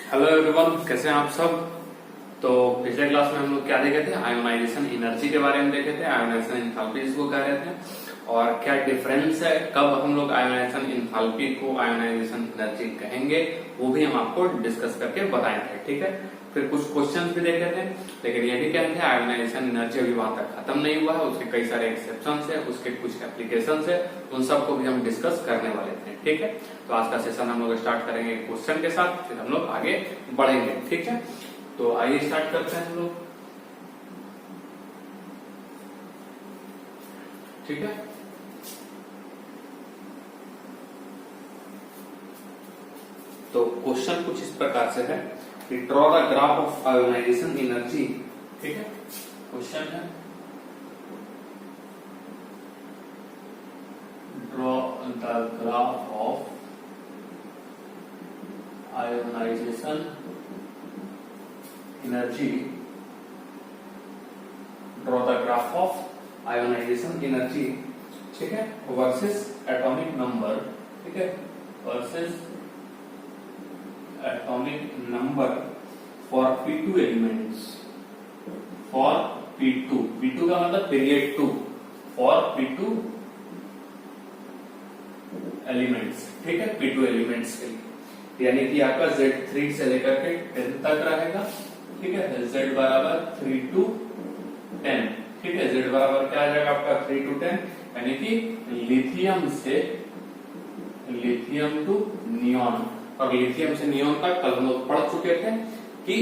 Hello everyone, कैसे हैं आप सब। तो पिछले क्लास में हम लोग क्या देखे थे, आयोनाइजेशन एनर्जी के बारे में देखे थे। आयोनाइजेशन एंथैल्पी जिसको कह रहे थे, और क्या डिफरेंस है, कब हम लोग आयोनाइजेशन एंथैल्पी को आयोनाइजेशन एनर्जी कहेंगे, वो भी हम आपको डिस्कस करके बताएंगे। ठीक है, फिर कुछ क्वेश्चंस भी देखे थे, लेकिन ये भी कहते हैं आयोनाइजेशन एनर्जी अभी वहां तक खत्म नहीं हुआ है, उसके कई सारे एक्सेप्शंस है, उसके कुछ एप्लीकेशंस है, उन सबको भी हम डिस्कस करने वाले थे। ठीक है, तो आज का सेशन हम लोग स्टार्ट करेंगे क्वेश्चन के साथ, फिर हम लोग आगे बढ़ेंगे। ठीक है, तो आइए स्टार्ट करते हैं हम लोग। ठीक है, तो क्वेश्चन कुछ इस प्रकार से है कि draw the graph of ionization energy. ठीक है, क्वेश्चन है draw the graph of ionization energy, draw the graph of ionization energy. ठीक है, वर्सेस एटॉमिक नंबर। ठीक है, versus atomic number for P2 elements, for P2 का मतलब पीरियड 2, फॉर P2 एलिमेंट्स। ठीक है, P2 एलिमेंट्स के लिए, यानी कि आपका Z3 से लेकर के 10 तक रहेगा। ठीक है, Z बराबर 3 to 10। ठीक है, Z बराबर क्या आ जाएगा आपका 3 to 10, यानी कि लिथियम टू नियॉन। और लिथियम से नियॉन तक कल हम लोग पढ़ चुके थे कि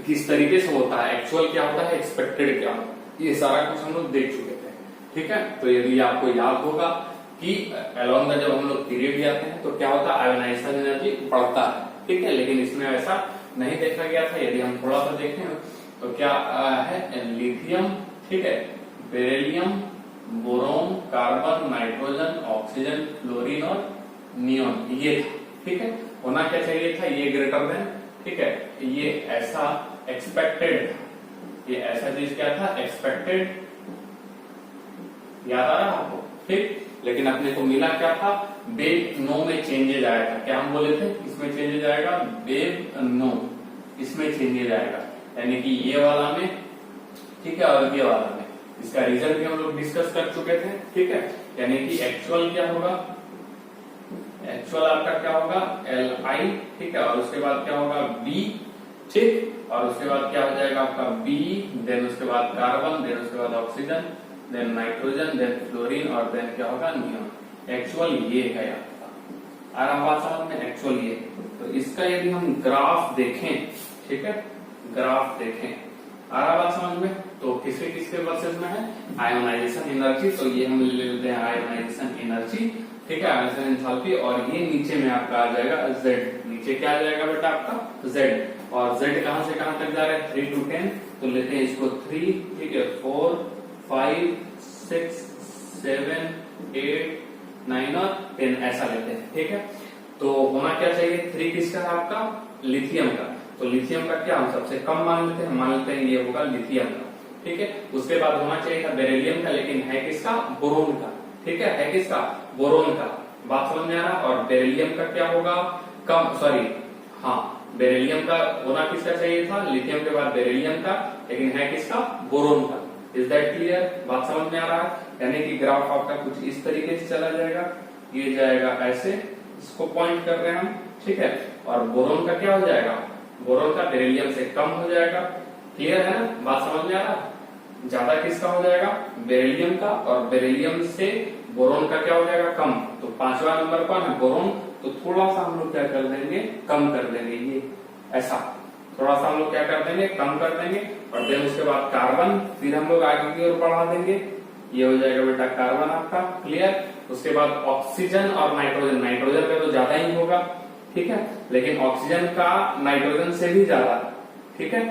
किस तरीके से होता है, एक्चुअल क्या होता है, एक्सपेक्टेड क्या होता है, ये सारा कुछ हम लोग देख चुके थे। ठीक है, तो यदि आपको याद होगा कि अलोंग द जब हम लोग पीरियड जाते हैं तो क्या होता है, आयोनाइजेशन एनर्जी बढ़ता है। ठीक है, लेकिन इसमें ऐसा नहीं देखा गया था। यदि हम थोड़ा सा देखें तो क्या है, लिथियम, ठीक है, beryllium, boron, carbon, nitrogen, oxygen, fluorine और नियॉन, ये था। ठीक है, होना क्या चाहिए था, ये ग्रेटर देन। ठीक है, ये ऐसा एक्सपेक्टेड था, ये ऐसा चीज क्या था, एक्सपेक्टेड। याद आ रहा है आपको। ठीक, लेकिन अपने को मिला क्या था, वेव नो में चेंजेज आया था। क्या हम बोले थे, इसमें चेंजेज आएगा, वेव नो, इसमें चेंजेज आएगा, यानी कि ये वाला में। ठीक है, और ये वाला में। इसका रीजन भी हम लोग डिस्कस कर चुके थे। ठीक है, यानी कि एक्चुअल क्या होगा, एक्चुअल आपका क्या होगा, Li। ठीक है, और उसके बाद क्या होगा, B। ठीक, और उसके बाद क्या हो जाएगा आपका B, देन उसके बाद कार्बन, देन उसके बाद oxygen, then nitrogen, then fluorine, और देन क्या होगा, नियॉन। एक्चुअल ये है आपका। आ रहा बात समझ में, एक्चुअल ये। तो इसका यदि हम ग्राफ देखें, ठीक है, ग्राफ देखें, आ रहा बात समझ में, तो किसके किसके वर्सेस में है, आयोनाइजेशन एनर्जी। तो ये हम ले लेते हैं आयोनाइजेशन एनर्जी। ठीक है, आयोनाइजेशन एंथैल्पी, और ये नीचे में आपका आ जाएगा Z। नीचे क्या आ जाएगा बेटा आपका Z, और Z कहां से कहां तक जा रहा है, 3 to 10। तो लेते हैं इसको 3, ठीक है, 4, 5, 6, 7, 8, 9 और 10 ऐसा लेते हैं। ठीक है, तो होना क्या चाहिए, 3 किसका है आपका, लिथियम का। तो लिथियम का क्या हम सबसे कम मान लेते हैं, मान लेते हैं ये होगा लिथियम का। ठीक है, उसके बाद होना चाहिए था बेरिलियम का, लेकिन है किसका, बोरोन का। ठीक है किसका, बोरोन का। बात समझ में आ रहा। और बेरिलियम का क्या होगा, कम, सॉरी, हाँ, बेरिलियम का होना किसका चाहिए था, लिथियम के बाद बेरिलियम का, लेकिन है किसका, बोरोन का। इज दैट क्लियर, बात समझ में आ रहा है। यानी कि ग्राफ आपका कुछ इस तरीके से चला जाएगा, ये जाएगा ऐसे, इसको पॉइंट कर रहे हैं हम। ठीक है, और बोरोन का क्या हो जाएगा, बोरोन का बेरिलियम से कम हो जाएगा। क्लियर है ना, बात समझ में आ रहा है। ज्यादा किसका हो जाएगा, बेरिलियम का, और बेरिलियम से बोरोन का क्या हो जाएगा, कम। तो 5वां नंबर कौन है, बोरोन। तो थोड़ा सा हम लोग क्या कर देंगे, कम कर देंगे, ये ऐसा थोड़ा सा हम लोग क्या कर देंगे, कम कर देंगे। और देन उसके बाद कार्बन, फिर हम लोग आगे की ओर बढ़ा देंगे, ये हो जाएगा बेटा कार्बन आपका। क्लियर, उसके बाद ऑक्सीजन और नाइट्रोजन, नाइट्रोजन का तो ज्यादा ही होगा। ठीक है, लेकिन ऑक्सीजन का नाइट्रोजन से भी ज्यादा। ठीक है,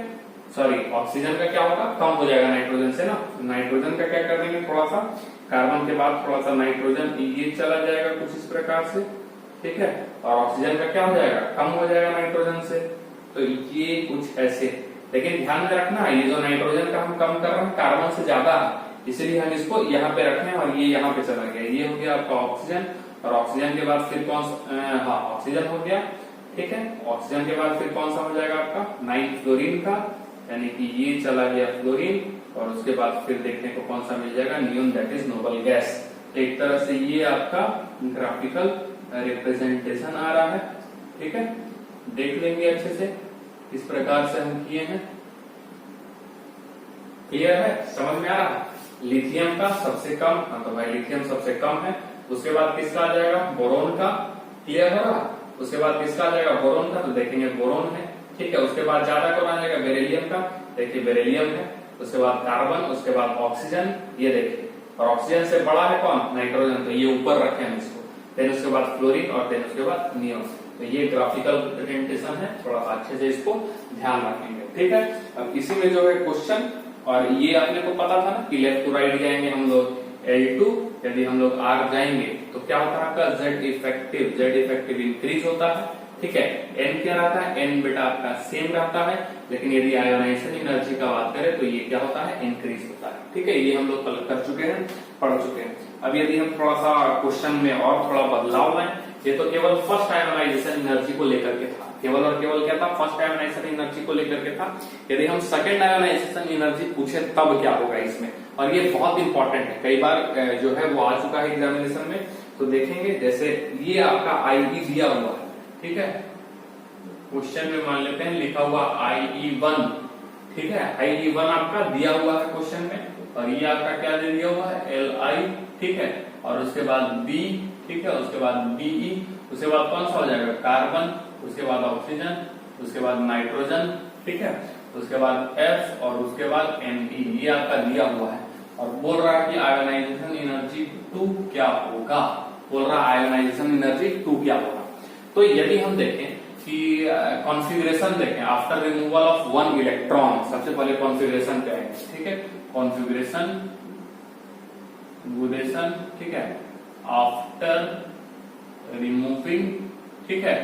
सॉरी, ऑक्सीजन का क्या होगा, कम हो जाएगा नाइट्रोजन से ना। नाइट्रोजन का क्या कर देंगे, थोड़ा सा, कार्बन के बाद थोड़ा सा नाइट्रोजन, ये चला जाएगा कुछ इस प्रकार से। ठीक है, और ऑक्सीजन का क्या हो जाएगा, कम हो जाएगा नाइट्रोजन से। तो ये कुछ ऐसे, लेकिन ध्यान में रखना, ये जो नाइट्रोजन का हम कम कर रहे हैं कार्बन से ज्यादा है, इसलिए हम इसको यहाँ पे रखें, और ये यहाँ पे चला गया। ये हो गया आपका ऑक्सीजन, और ऑक्सीजन के बाद फिर कौन सा, हाँ, ऑक्सीजन हो गया। ठीक है। ऑक्सीजन के बाद फिर कौन सा हो जाएगा आपका नाइट्रोफ्लोरीन का, यानी कि ये चला गया फ्लोरीन, और उसके बाद फिर देखने को कौन सा मिल जाएगा neon, that is noble gas. एक तरह से ये आपका ग्राफिकल रिप्रेजेंटेशन आ रहा है, ठीक है। देख लेंगे अच्छे से, इस प्रकार से हम किए हैं। क्लियर है, समझ में आ रहा है। लिथियम का सबसे कम, हाँ तो भाई लिथियम सबसे कम है। उसके बाद किसका आ जाएगा बोरोन का, क्लियर हो रहा। उसके बाद किसका आ जाएगा बोरोन का, तो देखेंगे बोरोन है, ठीक है। उसके बाद ज्यादा कौन आ जाएगा बेरिलियम का, देखिए बेरिलियम है। उसके बाद कार्बन, उसके बाद ऑक्सीजन, ये देखिए, और ऑक्सीजन से बड़ा है कौन नाइट्रोजन, तो ये ऊपर रखे हम इसको। देन उसके बाद फ्लोरीन, और देन उसके बाद नियोन। तो ये ग्राफिकल रिप्रेजेंटेशन है, थोड़ा अच्छे से इसको ध्यान रखेंगे, ठीक है। अब इसी में जो है क्वेश्चन, और ये अपने को पता था ना कि लेफ्ट टू राइट जाएंगे हम लोग L2, यदि हम लोग R जाएंगे तो क्या होता है आपका Z इफेक्टिव इंक्रीज होता है, ठीक है। N क्या रहता है, N बेटा आपका सेम रहता है, लेकिन यदि आयोनाइजेशन एनर्जी का बात करें तो ये क्या होता है इंक्रीज होता है, ठीक है। ये हम लोग कल कर चुके हैं, पढ़ चुके हैं। अब यदि हम थोड़ा सा क्वेश्चन में और थोड़ा बदलाव लाएं, ये तो केवल फर्स्ट आयोनाइजेशन एनर्जी को लेकर के था, केवल और केवल क्या था फर्स्ट आयोनाइजेशन एनर्जी को लेकर के था। यदि हम सेकंड आयोनाइजेशन एनर्जी पूछे तब क्या होगा इसमें, और ये बहुत इंपॉर्टेंट है, कई बार जो है वो आ चुका है एग्जामिनेशन में। तो देखेंगे, जैसे ये आपका IE दिया हुआ है, ठीक है। क्वेश्चन में मान लेते हैं लिखा हुआ IE1, ठीक है। IE1 आपका दिया हुआ है क्वेश्चन में, और ये आपका क्या दे दिया हुआ है Li, ठीक है। और उसके बाद B, ठीक है। उसके बाद Be, उसके बाद कौन सा हो जाएगा कार्बन, उसके बाद ऑक्सीजन, उसके बाद नाइट्रोजन, ठीक है। उसके बाद F, और उसके बाद Ne, ये आपका दिया हुआ है। और बोल रहा है कि आयोनाइजेशन एनर्जी 2 क्या होगा, बोल रहा है आयोनाइजेशन एनर्जी 2 क्या होगा। तो यदि हम देखें कि कॉन्फ़िगरेशन देखें आफ्टर रिमूवल ऑफ 1 इलेक्ट्रॉन, सबसे पहले कॉन्फ़िगरेशन क्या है, ठीक है। कॉन्फ़िगरेशन, ठीक है, आफ्टर रिमूविंग, ठीक है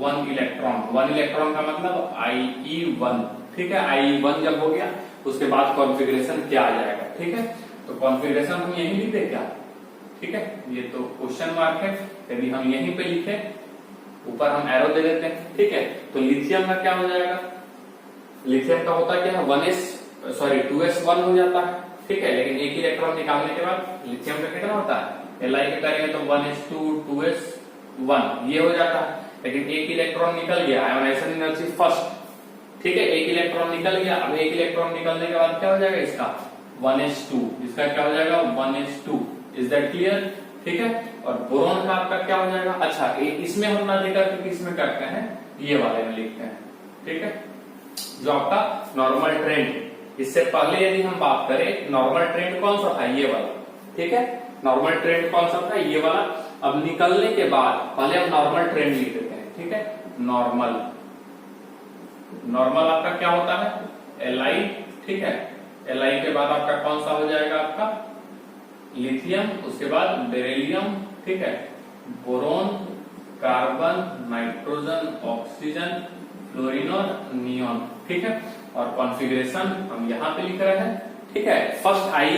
1 इलेक्ट्रॉन का मतलब IE1, ठीक है। IE1 जब हो गया उसके बाद कॉन्फ़िगरेशन क्या आ जाएगा, ठीक है। तो कॉन्फ़िगरेशन हम यही लिखते क्या, ठीक है। ये तो क्वेश्चन मार्क है, यदि हम यहीं पे लिखे, ऊपर हम एरो दे देते हैं, ठीक है। तो लिथियम का क्या हो जाएगा, लिथियम का होता क्या है 2s1 हो जाता है, ठीक है। लेकिन एक इलेक्ट्रॉन निकालने के बाद लिथियम का कितना होता है Li के करेंगे तो 1s2 2s1 ये हो जाता है। लेकिन एक इलेक्ट्रॉन निकल गया, आयोनाइजेशन एनर्जी फर्स्ट, ठीक है। एक इलेक्ट्रॉन निकल गया, अब एक इलेक्ट्रॉन निकलने के बाद क्या हो जाएगा इसका 1s2, इसका क्या हो जाएगा 1s2। इज दैट क्लियर, ठीक है। और बोरोन का आपका क्या हो जाएगा, अच्छा इसमें हम ना लेकर के इसमें करते हैं, ये वाले में लिखते हैं, ठीक है। जो आपका नॉर्मल ट्रेंड, इससे पहले यदि हम बात करें नॉर्मल ट्रेंड कौन सा था, ये वाला, ठीक है। नॉर्मल ट्रेंड कौन सा था, ये वाला। अब निकलने के बाद पहले हम नॉर्मल ट्रेंड लिख देते हैं, ठीक है। नॉर्मल आपका क्या होता है Li, ठीक है। Li के बाद आपका कौन सा हो जाएगा आपका लिथियम, उसके बाद बेरिलियम, ठीक है, boron, carbon, nitrogen, oxygen, fluorine और नियोन, ठीक है। और कॉन्फ़िगरेशन हम यहाँ पे लिख रहे हैं, ठीक है। फर्स्ट I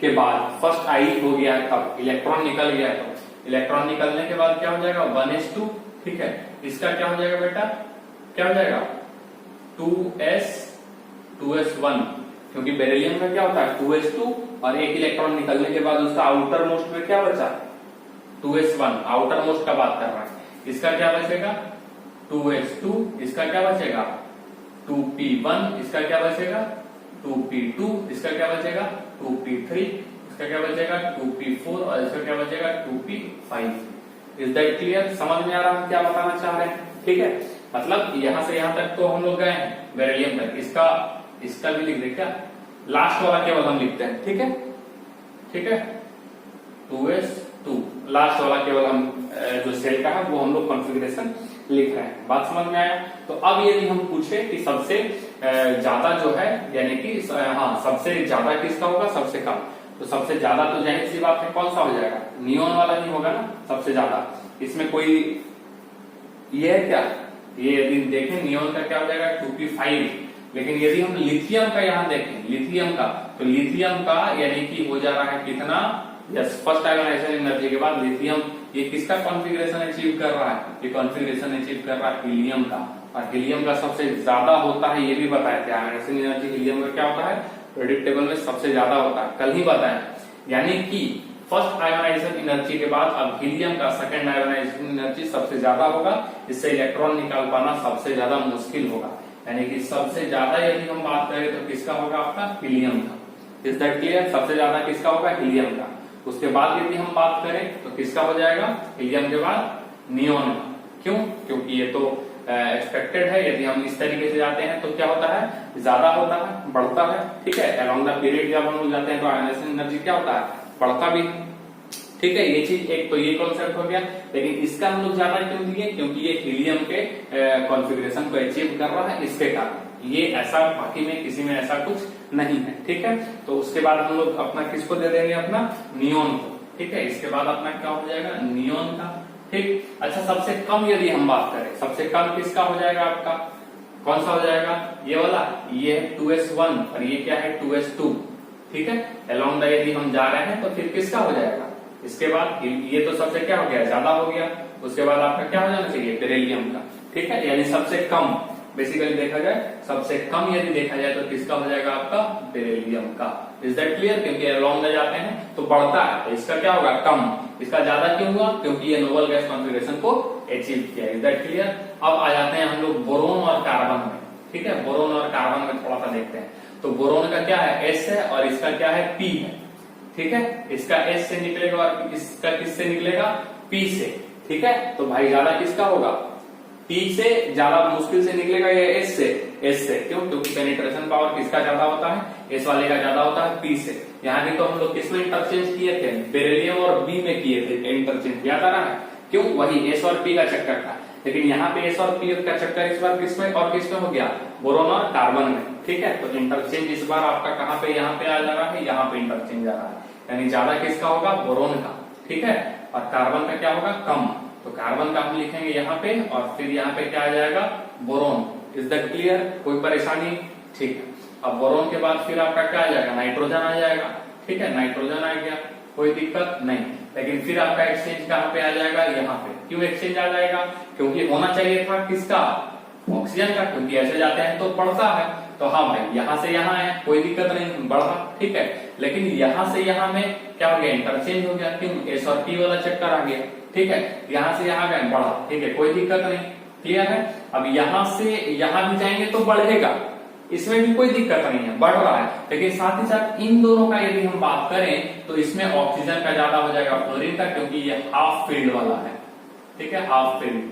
के बाद, फर्स्ट I हो गया है तब इलेक्ट्रॉन निकल गया है, तो इलेक्ट्रॉन निकलने के बाद क्या हो जाएगा 1s2, ठीक है। इसका क्या हो जाएगा बेटा, क्या हो जाएगा 2s1, क्योंकि बेरिलियम का क्या होता है 2s2, और एक इलेक्ट्रॉन निकलने के बाद उसका आउटर मोस्ट में क्या बचा 2s1, आउटर मोस्ट का बात कर रहा है। इसका क्या बचेगा 2s2, इसका क्या बचेगा 2p1, इसका क्या बचेगा 2p2, इसका क्या बचेगा 2p3, इसका क्या बचेगा 2p4, और इसका क्या बचेगा 2p5। इज दैट क्लियर, समझ में आ रहा है क्या बताना चाह रहे हैं, ठीक है। मतलब यहां से यहां तक तो हम लोग गए हैं बेरिलियम तक, इसका भी लिख दे क्या, लास्ट वाला केवल हम लिखते हैं, ठीक है, ठीक है। 2s2 लास्ट वाला केवल हम जो सेल का है वो हम लोग कॉन्फ़िगरेशन लिख रहे हैं, बात समझ में आया। तो अब यदि हम पूछे कि सबसे ज्यादा जो है, यानी कि हाँ सबसे ज्यादा किसका होगा सबसे कम, तो सबसे ज्यादा तो जाहिर सी बात है कौन सा हो जाएगा नियोन वाला ही होगा ना सबसे ज्यादा। इसमें कोई ये है क्या, ये यदि देखें नियोन का क्या हो जाएगा 2p5, लेकिन यदि हम लिथियम का यहाँ देखें, लिथियम का, तो लिथियम का यानी कि हो जा रहा है कितना, यस फर्स्ट आयोनाइजेशन एनर्जी के बाद लिथियम ये किसका कॉन्फ़िगरेशन अचीव कर रहा है? ये कॉन्फ़िगरेशन अचीव कर रहा है हीलियम का, और हीलियम का सबसे ज्यादा होता है, ये भी बताया था आयोनाइजेशन एनर्जी हीलियम का क्या होता है, प्रेडिक्टेबल में सबसे ज्यादा होता है, कल ही बताया। यानी कि फर्स्ट आयोनाइजेशन एनर्जी के बाद अब हीलियम का सेकंड आयोनाइजेशन एनर्जी सबसे ज्यादा होगा, इससे इलेक्ट्रॉन निकाल पाना सबसे ज्यादा मुश्किल होगा। यानी कि सबसे ज्यादा यदि हम बात करें तो किसका होगा? आपका हीलियम का। Is that clear? सबसे ज्यादा किसका होगा? हीलियम का। उसके बाद यदि हम बात करें तो किसका हो जाएगा? हीलियम के बाद नियोन का। क्यों? क्योंकि ये तो एक्सपेक्टेड है, यदि हम इस तरीके से जाते हैं तो क्या होता है? ज्यादा होता है, बढ़ता है। ठीक है, अलोंग द पीरियड जब हम लोग जाते हैं तो आयोनाइजेशन एनर्जी क्या होता है? बढ़ता भी। ठीक है, ये चीज एक तो ये कॉन्सेप्ट हो गया। लेकिन इसका हम लोग ज्यादा क्यों दिए? क्योंकि ये हीलियम के कॉन्फ़िगरेशन को अचीव कर रहा है, इसके कारण। ये ऐसा बाकी में किसी में ऐसा कुछ नहीं है। ठीक है, तो उसके बाद हम लोग अपना किसको दे देंगे? अपना नियोन को। ठीक है, इसके बाद अपना क्या हो जाएगा? नियोन का। ठीक, अच्छा सबसे कम यदि हम बात करें, सबसे कम किसका हो जाएगा? आपका कौन सा हो जाएगा? ये वाला, ये है 2s1 और ये क्या है? 2s2। ठीक है, अलोंग द यदि हम जा रहे हैं तो फिर किसका हो जाएगा? इसके बाद ये तो सबसे क्या हो गया? ज्यादा हो गया। उसके बाद आपका क्या हो जाना चाहिए? बेरिलियम का। ठीक है, यानी सबसे कम बेसिकली देखा जाए, सबसे कम यदि देखा जाए तो किसका हो जाएगा? आपका बेरिलियम का। Is that clear? क्योंकि अलोंग द जाते हैं तो बढ़ता है, तो इसका क्या होगा? कम। इसका ज्यादा क्यों हुआ? क्योंकि ये नोबल गैस कॉन्फ़िगरेशन को अचीव किया। Is that clear? अब आ जाते हैं हम लोग बोरोन और कार्बन में। ठीक है, बोरोन और कार्बन में थोड़ा सा देखते हैं। तो बोरोन का क्या है? S है, और इसका क्या है? P है। ठीक है, इसका S से निकलेगा और इसका किससे निकलेगा? P से। ठीक है, तो भाई ज्यादा किसका होगा? P से ज्यादा मुश्किल से निकलेगा या S से? S से। क्यों? क्योंकि पेनिट्रेशन पावर किसका ज्यादा होता है? S वाले का ज्यादा होता है, P से। यहाँ भी तो हम लोग किसमें इंटरचेंज किए थे? बेरिलियम और B में किए थे इंटरचेंज, याद आ रहा है? क्यों? वही S और P का चक्कर था। लेकिन यहाँ पे S और P का चक्कर इस बार किसमें और किसमें हो गया? बोरोन और कार्बन में। ठीक है, तो इंटरचेंज इस बार आपका कहाँ पे? यहाँ पे आ जा रहा है, यहाँ पे इंटरचेंज आ रहा है। यानी ज्यादा किसका होगा? बोरोन का। ठीक है, और कार्बन का क्या होगा? कम। तो कार्बन का हम लिखेंगे यहाँ पे, और फिर यहाँ पे क्या आ जाएगा? बोरोन। Is that clear? कोई परेशानी? ठीक है, अब बोरोन के बाद फिर आपका क्या आ जाएगा? नाइट्रोजन आ जाएगा। ठीक है, नाइट्रोजन आ गया, कोई दिक्कत नहीं। लेकिन फिर आपका एक्सचेंज कहाँ पे आ जाएगा? यहाँ पे। क्यों एक्सचेंज आ जाएगा? क्योंकि होना चाहिए था किसका? ऑक्सीजन का, क्योंकि ऐसे जाते हैं तो बढ़ता है। तो हाँ भाई, यहाँ से यहाँ है, कोई दिक्कत नहीं, बढ़ा। ठीक है, लेकिन यहाँ से यहाँ में क्या हो गया? इंटरचेंज हो गया। क्यों? S और P वाला चक्कर आ गया। ठीक है, यहाँ से यहाँ गए, बढ़ा। ठीक है, कोई दिक्कत नहीं, क्लियर है? अब यहाँ से यहाँ भी जाएंगे तो बढ़ेगा, इसमें भी कोई दिक्कत नहीं है, बढ़ रहा है। लेकिन साथ ही साथ इन दोनों का यदि हम बात करें तो इसमें ऑक्सीजन का ज्यादा हो जाएगा फ्लोरीन का, क्योंकि ये हाफ फील्ड वाला है। ठीक है, हाफ फील्ड,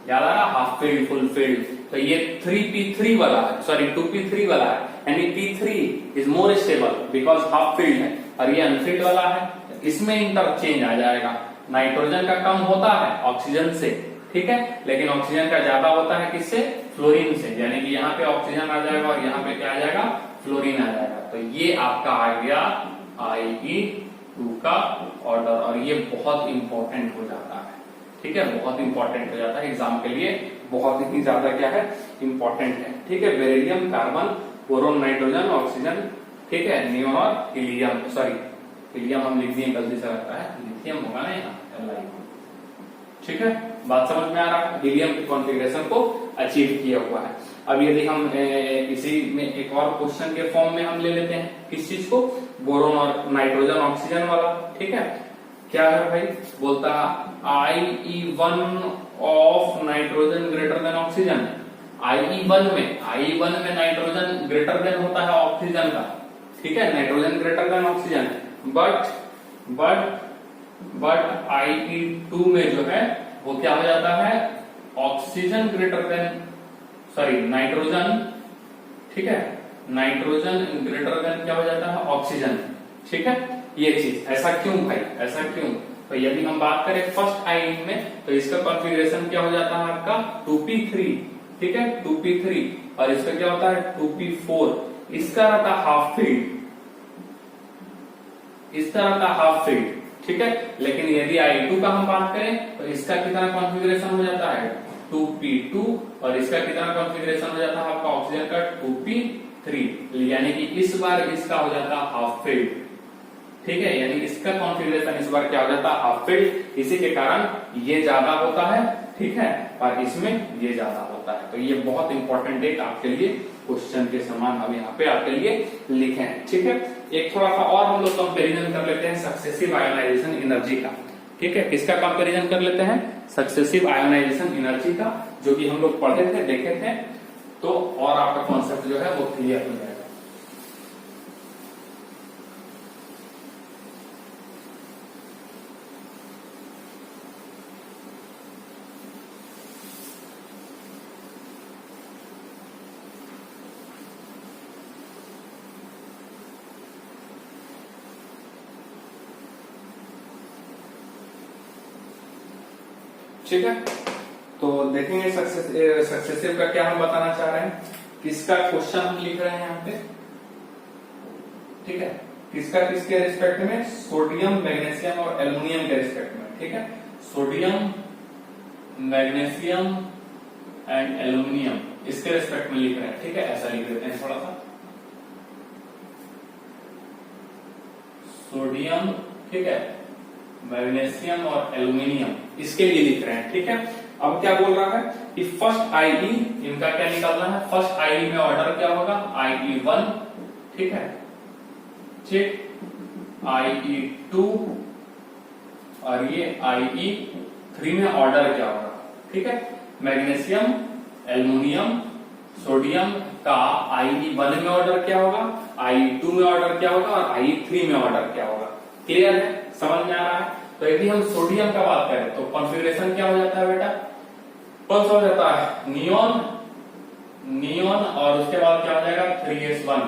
याद आ रहा? Half field, full field. तो ये 3p3 वाला है, सॉरी 2p3 वाला है, यानी p3 is more stable because half field है, और ये अनफील्ड वाला है, इसमें इंटरचेंज आ जाएगा। नाइट्रोजन का कम होता है ऑक्सीजन से। ठीक है, लेकिन ऑक्सीजन का ज्यादा होता है किससे? फ्लोरीन से। यानी कि यहाँ पे ऑक्सीजन आ जाएगा और यहाँ पे क्या आ जाएगा? फ्लोरीन आ जाएगा। तो ये आपका आ गया IE2 का ऑर्डर, और ये बहुत इंपॉर्टेंट हो जाता है। ठीक है, बहुत इंपॉर्टेंट हो जाता है एग्जाम के लिए, बहुत ही ज्यादा क्या है? इंपॉर्टेंट है। ठीक है, beryllium, carbon, boron, nitrogen, oxygen. ठीक है, नियोन और हीलियम, सॉरी हीलियम हम लिख दिए गलती से, लगता है लिथियम होगा ना यहाँ। ठीक है, बात समझ में आ रहा है? हीलियम की कॉन्फ़िगरेशन को अचीव किया हुआ है। अब यदि हम इसी में एक और क्वेश्चन के फॉर्म में हम ले लेते हैं, किस चीज को? बोरोन और नाइट्रोजन ऑक्सीजन वाला। ठीक है, क्या है भाई? बोलता IE1 of nitrogen greater than oxygen. IE1 में नाइट्रोजन ग्रेटर देन होता है ऑक्सीजन का। ठीक है, nitrogen greater than oxygen, but IE2 में जो है वो क्या हो जाता है? Oxygen greater than, sorry nitrogen. ठीक है, नाइट्रोजन ग्रेटर देन क्या हो जाता है? ऑक्सीजन। ठीक है, ये चीज ऐसा क्यों भाई? ऐसा क्यों? तो यदि हम बात करें फर्स्ट आयन में तो इसका कॉन्फ़िगरेशन क्या हो जाता है? आपका 2p3। ठीक है, 2p3, और इसका क्या होता है? 2p4। इसका रहता हाफ फील्ड, इस तरह का हाफ फील्ड। ठीक है, लेकिन यदि I2 का हम बात करें तो इसका कितना कॉन्फ़िगरेशन हो जाता है? 2p2, और इसका कितना कॉन्फ़िगरेशन हो जाता है आपका ऑक्सीजन का? 2p3। यानी कि इस बार इसका हो जाता है हाफ फील्ड। ठीक है, यानी इसका कॉन्फ़िगरेशन इस बार क्या हो जाता है? Half field. इसी के कारण ये ज्यादा होता है, ठीक है, और इसमें ये ज्यादा होता है। तो ये बहुत इंपॉर्टेंट एक आपके लिए क्वेश्चन के समान हम यहाँ पे आपके लिए लिखे हैं, ठीक है। एक थोड़ा सा और हम लोग कंपेरिजन कर लेते हैं सक्सेसिव आयोनाइजेशन एनर्जी का, ठीक है। किसका कंपेरिजन कर लेते हैं? सक्सेसिव आयोनाइजेशन एनर्जी का, जो कि हम लोग पढ़े थे, देखे थे, तो और आपका कॉन्सेप्ट जो है वो क्लियर हो जाएगा। ठीक है, तो देखेंगे सक्सेसिव का क्या हम बताना चाह रहे हैं, किसका क्वेश्चन हम लिख रहे हैं यहाँ पे, ठीक है। किसका किसके रिस्पेक्ट में? सोडियम, मैग्नीशियम और एल्युमिनियम के रिस्पेक्ट में, ठीक है। सोडियम, मैग्नीशियम एंड एल्युमिनियम, इसके रिस्पेक्ट में लिख रहे हैं, ठीक है। ऐसा लिख देते हैं थोड़ा सा, सोडियम, ठीक है, मैग्नीशियम और एल्युमिनियम, इसके लिए लिख रहे हैं, ठीक है। अब क्या बोल रहा है कि फर्स्ट आईई, इनका क्या निकालना है? फर्स्ट आईई में ऑर्डर क्या होगा? IE1, ठीक है, ठीक, IE2 और ये IE3 में ऑर्डर क्या होगा, ठीक है। मैग्नीशियम, एल्युमिनियम, सोडियम का IE1 में ऑर्डर क्या होगा, IE2 में ऑर्डर क्या होगा और IE3 में ऑर्डर क्या होगा। क्लियर है? समझ में आ रहा है? तो यदि हम सोडियम का बात करें तो कॉन्फ़िगरेशन क्या हो जाता है बेटा? कौन सा हो जाता है? नियोन, नियोन और उसके बाद क्या हो जाएगा? 3s1,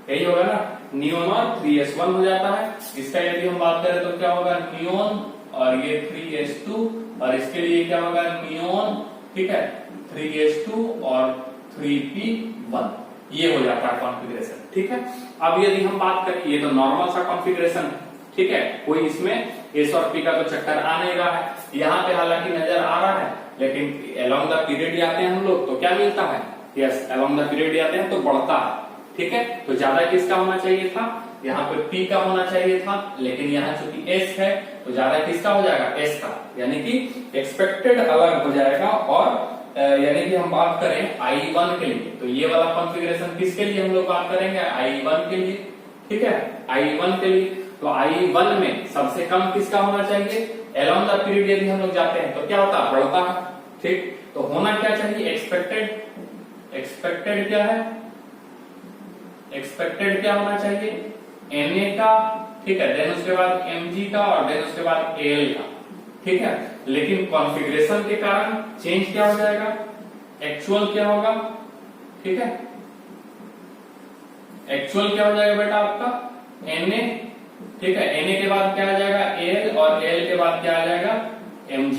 यही होगा ना, नियोन और 3s1 हो जाता है। इसका यदि हम बात करें तो क्या होगा? नियोन और ये 3s2 और इसके लिए क्या होगा? नियोन, ठीक है, 3s2 और 3p1, ये हो जाता है कॉन्फ़िगरेशन, ठीक है। अब यदि हम बात करें, ये तो नॉर्मल सा कॉन्फ़िगरेशन है, ठीक है, कोई इसमें एस और पी का तो चक्कर आ नहीं रहा है, यहाँ पे हालांकि नजर आ रहा है, लेकिन अलोंग द पीरियड आते हैं हम लोग तो क्या मिलता है? यस, अलोंग द पीरियड आते हैं तो बढ़ता है, ठीक है। तो ज्यादा किसका होना चाहिए था? यहाँ पे पी का होना चाहिए था, लेकिन यहाँ चूंकि एस है तो ज्यादा किसका हो जाएगा? एस का, यानी कि एक्सपेक्टेड अलग हो जाएगा। और यानी कि हम बात करें IE1 के लिए, तो ये वाला कॉन्फ़िगरेशन किसके लिए हम लोग बात करेंगे? IE1 के लिए, ठीक है, IE1 के लिए। तो IE1 में सबसे कम किसका होना चाहिए? अलोंग द पीरियड यदि हम लोग जाते हैं तो क्या होता है? बढ़ता है, ठीक। तो होना क्या चाहिए? एक्सपेक्टेड, एक्सपेक्टेड क्या है? एक्सपेक्टेड क्या होना चाहिए? Na का, ठीक है, देन उसके बाद Mg का और देन उसके बाद Al का, ठीक है। लेकिन कॉन्फ़िगरेशन के कारण चेंज क्या हो जाएगा? एक्चुअल क्या होगा, ठीक है, एक्चुअल क्या हो जाएगा बेटा आपका? Na, ठीक है, Na के बाद क्या आ जाएगा? Al और Al के बाद क्या आ जाएगा? Mg।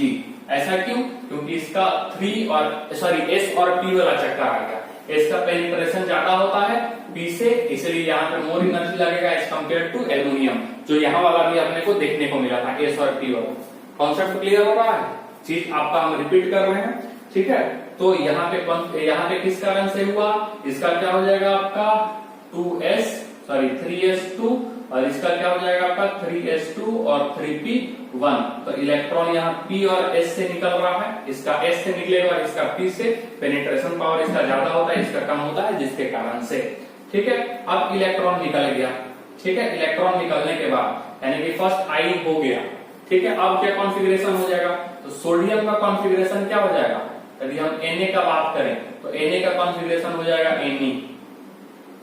ऐसा क्यों? क्योंकि इसका 3 और सॉरी S और P वाला चक्कर आ गया। S का पेनिट्रेशन ज्यादा होता है P से, इसलिए यहाँ पे मोर एनर्जी लगेगा एज कम्पेयर टू एल्युमिनियम, जो यहाँ वाला भी अपने को देखने को मिला था, S और P वाला। कॉन्सेप्ट क्लियर हो रहा है? चीज आपका हम रिपीट कर रहे हैं, ठीक है। तो यहाँ पे किस कारण से हुआ? इसका क्या हो जाएगा आपका? 3s2 और इसका क्या हो जाएगा आपका? 3s2 और 3p1। तो इलेक्ट्रॉन यहाँ p और s से निकल रहा है, इसका s से निकलेगा और इसका p से। पेनिट्रेशन पावर इसका ज्यादा होता है, इसका कम होता है, जिसके कारण से, ठीक है। अब इलेक्ट्रॉन निकल गया, ठीक है। इलेक्ट्रॉन निकलने के बाद यानी कि फर्स्ट आई हो गया, ठीक है। अब क्या कॉन्फ़िगरेशन हो जाएगा? तो सोडियम का कॉन्फ़िगरेशन क्या हो जाएगा? यदि हम Na का बात करें तो Na का कॉन्फ़िगरेशन हो जाएगा Ne।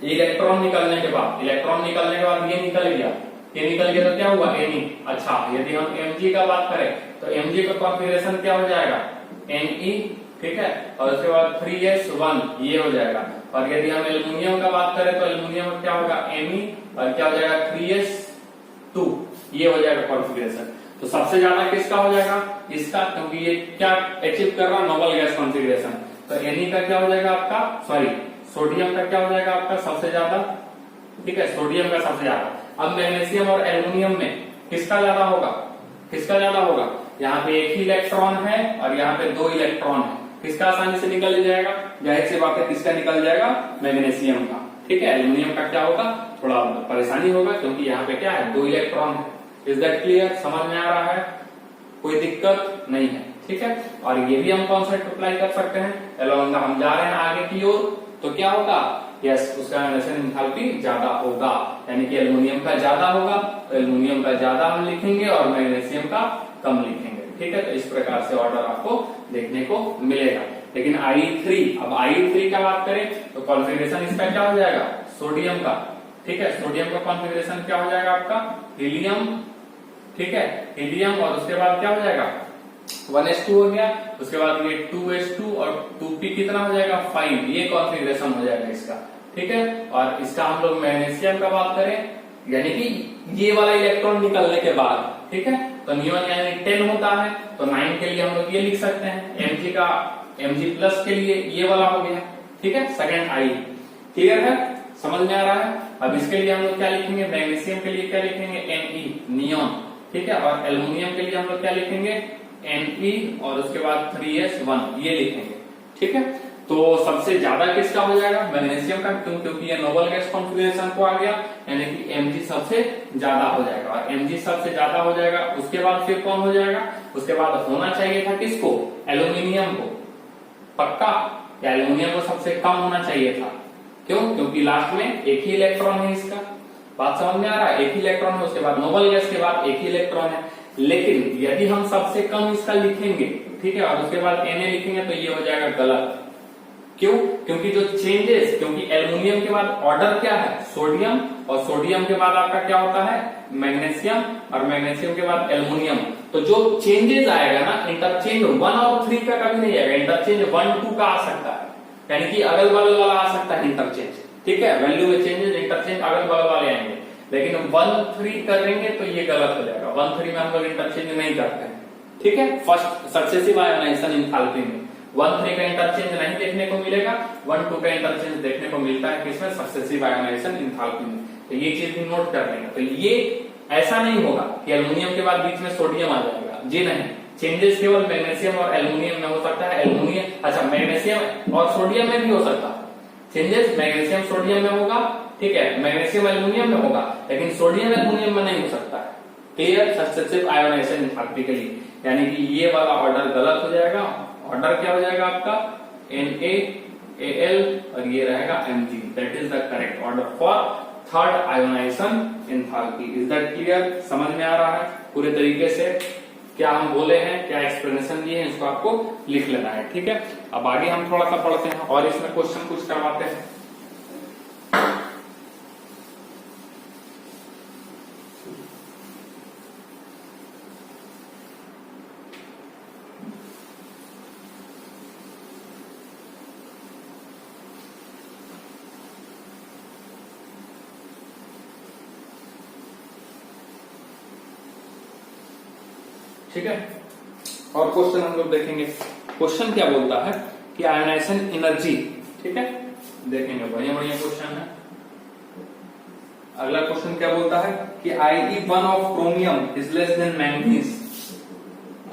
इलेक्ट्रॉन निकलने के बाद ये निकल गया, तो क्या हुआ? Ne। अच्छा, यदि हम Mg का बात करें तो Mg का कॉन्फ़िगरेशन क्या हो जाएगा? Ne, ठीक है, और उसके बाद 3s1 ये हो जाएगा। और यदि हम एल्युमिनियम का बात करें तो एल्युमिनियम में क्या होगा? Me और क्या हो जाएगा? 3s2 ये हो जाएगा कॉन्फ़िगरेशन। तो सबसे ज्यादा किसका हो जाएगा? इसका, क्योंकि ये क्या अचीव कर रहा है? Noble gas configuration. तो Ne का क्या हो जाएगा आपका? सॉरी, सोडियम का क्या हो जाएगा आपका सबसे ज्यादा? ठीक है, सोडियम का सबसे ज्यादा। अब मैग्नीशियम और एल्युमिनियम में किसका ज्यादा होगा? किसका ज्यादा होगा? यहाँ पे एक ही इलेक्ट्रॉन है और यहाँ पे 2 इलेक्ट्रॉन है, किसका आसानी से निकल जाएगा? जाहिर सी बात है, किसका निकल जाएगा? मैग्नीशियम का, ठीक है। एल्युमिनियम का क्या होगा? थोड़ा परेशानी होगा, क्योंकि यहाँ पे क्या है? 2 इलेक्ट्रॉन है। Is that clear? समझ में आ रहा है? कोई दिक्कत नहीं है, ठीक है। और ये भी हम कॉन्सेप्ट अप्लाई कर सकते हैं, अलोंग हम जा रहे हैं आगे की ओर, तो क्या होगा, यस, उसका आयोनाइजेशन एंथैल्पी ज्यादा होगा, यानी कि एल्युमिनियम का ज्यादा होगा, तो एल्युमिनियम का ज्यादा हम लिखेंगे और मैग्नीशियम का कम लिखेंगे, ठीक है। तो इस प्रकार से ऑर्डर आपको देखने को मिलेगा। लेकिन I3, अब I3 का बात करें तो कॉन्फ़िगरेशन इसका क्या हो जाएगा, सोडियम का, ठीक है। सोडियम का कॉन्फ़िगरेशन क्या हो जाएगा आपका, हीलियम, ठीक है, हीलियम, और उसके बाद क्या हो जाएगा 1s2 हो गया, उसके बाद ये 2s2 और 2p कितना हो जाएगा 5, ये कॉन्फ़िगरेशन हो जाएगा इसका, ठीक है। और इसका हम लोग मैग्नीशियम का बात करें, यानी कि ये वाला इलेक्ट्रॉन निकलने के बाद, ठीक है, तो नियॉन यानी 10 होता है, तो 9 के लिए हम लोग ये लिख सकते हैं, Mg का Mg प्लस के लिए ये वाला हो गया, ठीक है, सेकंड I, क्लियर है, समझ में आ रहा है। अब इसके लिए हम लोग क्या लिखेंगे, मैग्नीशियम के लिए क्या लिखेंगे Ne, नियॉन, ठीक है, और एल्युमिनियम के लिए हम लोग क्या लिखेंगे Ne, और उसके बाद 3s1 ये लिखेंगे, ठीक है। तो सबसे ज्यादा किसका हो जाएगा, मैग्नीशियम का, क्योंकि ये नोबल गैस कॉन्फ़िगरेशन को आ गया, यानी कि Mg सबसे ज्यादा हो जाएगा, और Mg सबसे ज्यादा हो जाएगा, उसके बाद फिर कौन हो जाएगा, उसके बाद होना चाहिए था किसको, एल्युमिनियम को, पक्का, या एल्युमिनियम को सबसे कम होना चाहिए था, क्यों, क्योंकि लास्ट में एक ही इलेक्ट्रॉन है इसका, बात समझ में आ रहा है, एक ही इलेक्ट्रॉन है, उसके बाद नोबल गैस के बाद एक ही इलेक्ट्रॉन है। लेकिन यदि हम सबसे कम इसका लिखेंगे, ठीक है, और उसके बाद Na लिखेंगे तो ये हो जाएगा गलत, क्यों, क्योंकि जो चेंजेस, क्योंकि एल्युमिनियम के बाद ऑर्डर क्या है सोडियम, और सोडियम के बाद आपका क्या होता है मैग्नीशियम, और मैग्नीशियम के बाद एल्युमिनियम, तो जो चेंजेस आएगा ना, इंटरचेंज 1 और 3 का कभी नहीं आएगा, इंटरचेंज 1 2 का आ सकता है, यानी कि अगल बगल वाला आ सकता है इंटरचेंज, ठीक है, वैल्यू में चेंजेस इंटरचेंज अगल बगल वाले आएंगे, लेकिन 1 3 करेंगे तो ये गलत हो जाएगा, 1 3 में हम लोग इंटरचेंज नहीं करते हैं, ठीक है। फर्स्ट सक्सेसिव आयोनाइजेशन एंथैल्पी में 1 3 का इंटरचेंज नहीं देखने को मिलेगा, 1 2 का इंटरचेंज देखने को मिलता है किसमें, सक्सेसिव आयोनाइजेशन एंथैल्पी में, तो ये चीज भी नोट कर लेंगे। तो ये ऐसा नहीं होगा कि एल्युमिनियम के बाद बीच में सोडियम आ जाएगा, जी नहीं, चेंजेस केवल मैग्नीशियम और एल्युमिनियम में हो सकता है, एल्युमिनियम अच्छा मैग्नीशियम और सोडियम में भी हो सकता है, चेंजेस मैग्नीशियम सोडियम में होगा, ठीक है, मैग्नीशियम एल्युमिनियम में होगा, लेकिन सोडियम एल्युमिनियम में नहीं हो सकता है, क्लियर, सक्सेसिव आयोनाइजेशन एंथैल्पी के लिए, यानी कि ये वाला ऑर्डर गलत हो जाएगा, ऑर्डर क्या हो जाएगा आपका NaAl और ये रहेगा Mg, that is the correct order for third ionization enthalpy. Is that clear, समझ में आ रहा है पूरे तरीके से, क्या हम बोले हैं, क्या एक्सप्लेनेशन दिए हैं, इसको आपको लिख लेना है, ठीक है। अब आगे हम थोड़ा सा पढ़ते हैं और इसमें क्वेश्चन कुछ करवाते हैं। ठीक है, और क्वेश्चन हम लोग देखेंगे, क्वेश्चन क्या बोलता है कि आयोनाइजेशन एनर्जी, ठीक है, देखेंगे, बढ़िया बढ़िया क्वेश्चन है। अगला क्वेश्चन क्या बोलता है कि IE1 of chromium is less than manganese,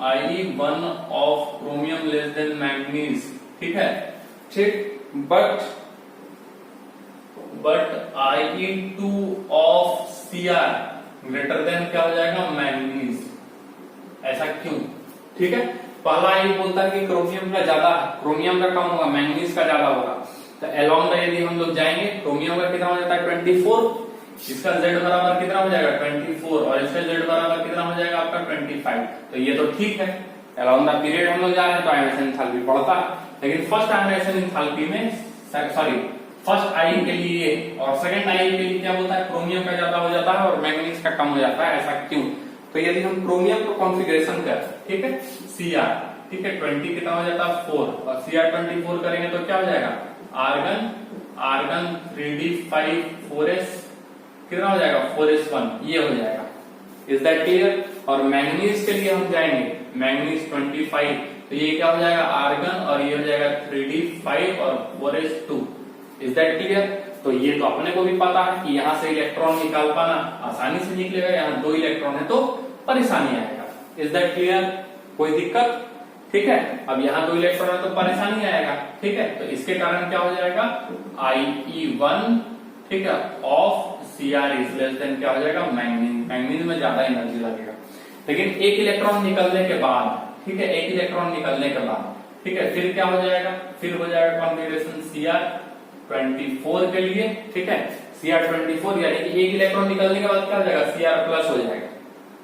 IE1 of chromium less than manganese, ठीक है, ठीक, but IE2 of Cr greater than क्या हो जाएगा मैंगनीज, ऐसा क्यों, ठीक है। पहला ये बोलता है कि क्रोमियम का ज्यादा है, क्रोमियम का कम होगा, मैंगनीज का ज्यादा होगा, तो अलोंग द यदि हम लोग जाएंगे, क्रोमियम का कितना हो जाता है 24, इसका Z बराबर कितना हो जाएगा 24, और इसका Z बराबर कितना हो जाएगा आपका 25, तो ये तो ठीक है, अलोंग द पीरियड हम लोग जा रहे हैं तो आयोनाइजेशन एंथैल्पी बढ़ता है, लेकिन फर्स्ट आयोनाइजेशन एंथैल्पी में, सॉरी फर्स्ट आई के लिए और सेकंड आई के लिए क्या बोलता है, क्रोमियम का ज्यादा हो जाता है और मैंगनीज का कम हो जाता है, ऐसा क्यों। तो यदि हम क्रोमियम को कॉन्फ़िगरेशन करें, ठीक है, Cr, ठीक है, 20 कितना हो जाता है 4, और Cr 24 करेंगे तो क्या हो जाएगा आर्गन 3d5 4s कितना हो जाएगा 4s1, ये हो जाएगा। Is that clear. और मैंगनीज के लिए हम जाएंगे, मैंगनीज 25, तो ये क्या हो जाएगा आर्गन, और ये हो जाएगा 3d5 और 4s2। Is that clear. तो ये तो अपने को भी पता है कि यहाँ से इलेक्ट्रॉन निकाल पाना आसानी से निकलेगा, यहाँ 2 इलेक्ट्रॉन है तो परेशानी आएगा। इज दैट क्लियर, कोई दिक्कत, ठीक है। अब यहाँ 2 इलेक्ट्रॉन है तो परेशानी आएगा, ठीक है। तो इसके कारण क्या हो जाएगा IE1, ठीक है, of Cr is less than क्या हो जाएगा मैंगनीज, मैंगनीज में ज्यादा एनर्जी लगेगा। लेकिन एक इलेक्ट्रॉन निकलने के बाद, ठीक है, एक इलेक्ट्रॉन निकलने के बाद, ठीक है, फिर क्या हो जाएगा, फिर हो जाएगा कॉन्फ़िगरेशन Cr24 के लिए, ठीक है, Cr24 यानी कि एक इलेक्ट्रॉन निकलने के बाद क्या हो जाएगा, Cr+ हो जाएगा।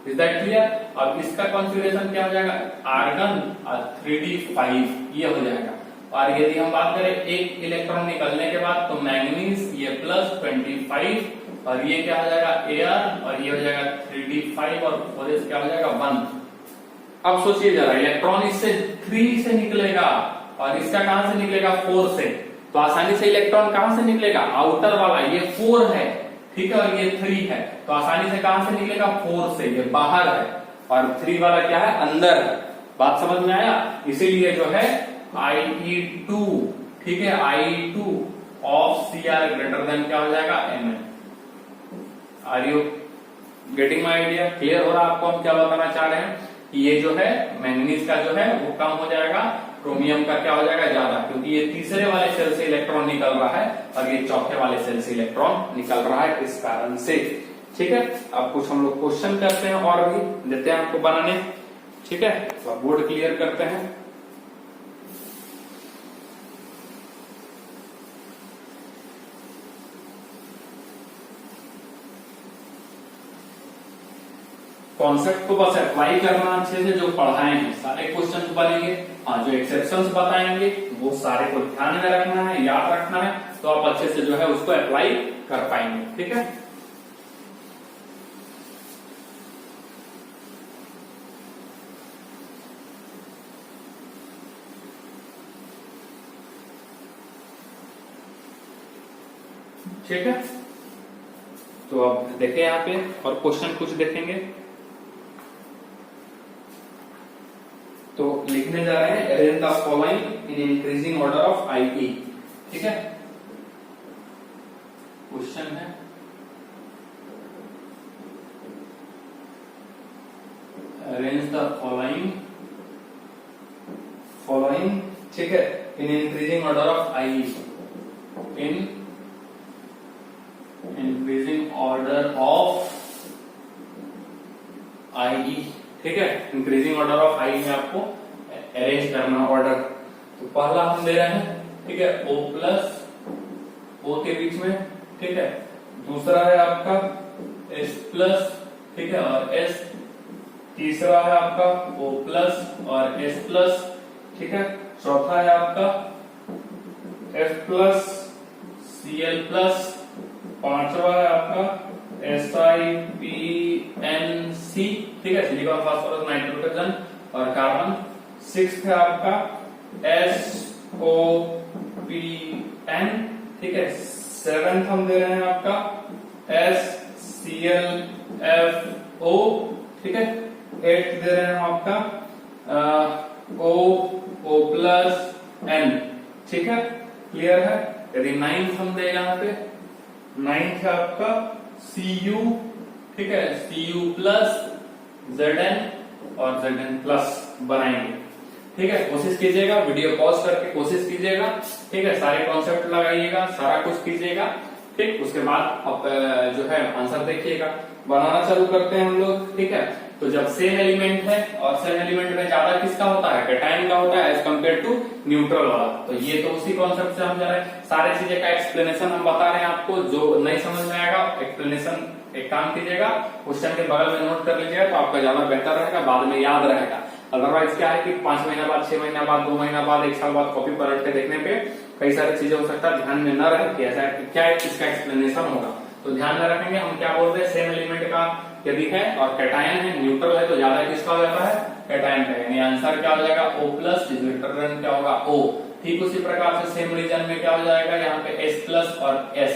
Is that clear? अब इसका कॉन्फ़िगरेशन क्या हो जाएगा, आर्गन और 3d5 ये हो जाएगा। और यदि हम बात करें एक इलेक्ट्रॉन निकलने के बाद तो मैंगनीज ये +25 और ये क्या हो जाएगा Ar और ये हो जाएगा 3d5 और 4s क्या हो जाएगा 1। अब सोचिए जरा, इलेक्ट्रॉन इससे 3 से निकलेगा और इसका कहां से निकलेगा 4 से, तो आसानी से इलेक्ट्रॉन कहां से निकलेगा, आउटर वाला ये 4 है, ठीक है, और ये 3 है, तो आसानी से कहां से निकलेगा 4 से, ये बाहर है, और 3 वाला क्या है, अंदर है। बात समझ में आया? इसीलिए जो है IE2, ठीक है, IE2 of Cr greater than क्या हो जाएगा Mn। Are you getting my idea? Clear हो रहा है आपको हम क्या बताना चाह रहे हैं कि ये जो है मैंगनीज का जो है वो कम हो जाएगा, क्रोमियम का क्या हो जाएगा ज्यादा, क्योंकि ये तीसरे वाले सेल से इलेक्ट्रॉन निकल रहा है और ये चौथे वाले सेल से इलेक्ट्रॉन निकल रहा है, इस कारण से। ठीक है, अब कुछ हम लोग क्वेश्चन करते हैं और भी देते हैं आपको बनाने, ठीक है, तो बोर्ड क्लियर करते हैं। कॉन्सेप्ट को बस अप्लाई करना अच्छे से, जो पढ़ाए हैं सारे क्वेश्चन बनेंगे। हाँ, जो एक्सेप्शंस बताएंगे वो सारे को ध्यान में रखना है, याद रखना है, तो आप अच्छे से जो है उसको अप्लाई कर पाएंगे। ठीक है, ठीक है, तो अब देखें यहाँ पे और क्वेश्चन कुछ देखेंगे। तो लिखने जा रहे हैं arrange the following in increasing order of IE। ठीक है, क्वेश्चन है अरेंज द फॉलोइंग, ठीक है, in increasing order of IE, in increasing order of IE। ठीक है, इंक्रीजिंग ऑर्डर ऑफ IE में आपको अरेंज करना ऑर्डर। तो पहला हम दे रहे हैं, ठीक है, O+ O के बीच में, ठीक है, दूसरा है आपका S+, ठीक है, और S, तीसरा है आपका O+ और S+, ठीक है, चौथा है आपका F+, Cl+, पांचवा है आपका SiPnC, ठीक है, सिलिकॉन फास्फोरस नाइट्रोजन और कार्बन। 6th है आपका SOPN, ठीक है। 7th हम दे रहे हैं आपका SClFO, ठीक है। 8th दे रहे हैं हम आपका O+N, ठीक है, क्लियर है। यदि 9th हम दे यहाँ पे, 9th है आपका Cu, ठीक है, Cu+Zn और Zn+ बनाएंगे। ठीक है, कोशिश कीजिएगा, वीडियो पॉज करके कोशिश कीजिएगा, ठीक है, सारे कॉन्सेप्ट लगाइएगा, सारा कुछ कीजिएगा, ठीक। उसके बाद आप जो है आंसर देखिएगा। बनाना चालू करते हैं हम लोग, ठीक है। तो जब सेम एलिमेंट है और सेम एलिमेंट में ज्यादा किसका होता है, कैटायन का होता है एज कम्पेयर टू न्यूट्रल वाला। तो ये तो उसी कॉन्सेप्ट से हम जा रहे हैं, सारे चीजें का एक्सप्लेनेशन हम बता रहे हैं आपको। जो नहीं समझ में आएगा एक्सप्लेनेशन एक काम कीजिएगा, क्वेश्चन के बगल में नोट कर लीजिएगा, तो आपका ज्यादा बेहतर रहेगा, बाद में याद रहेगा। अदरवाइज क्या है कि 5 महीना बाद, 6 महीना बाद, 2 महीना बाद, 1 साल बाद कॉपी पलट के देखने पे कई सारी चीजें हो सकता है ध्यान में न रहे कि ऐसा क्या है, इसका एक्सप्लेनेशन होगा। तो ध्यान में रखेंगे। हम क्या बोलते हैं, सेम एलिमेंट का यदि है और कैटायन है, न्यूट्रल है, तो ज्यादा किसका हो जाता है, कैटायन का। यानी आंसर क्या हो जाएगा, O+ इज ग्रेटर देन क्या होगा, O। ठीक उसी प्रकार से सेम रीजन में क्या हो जाएगा, यहाँ पे S+ और S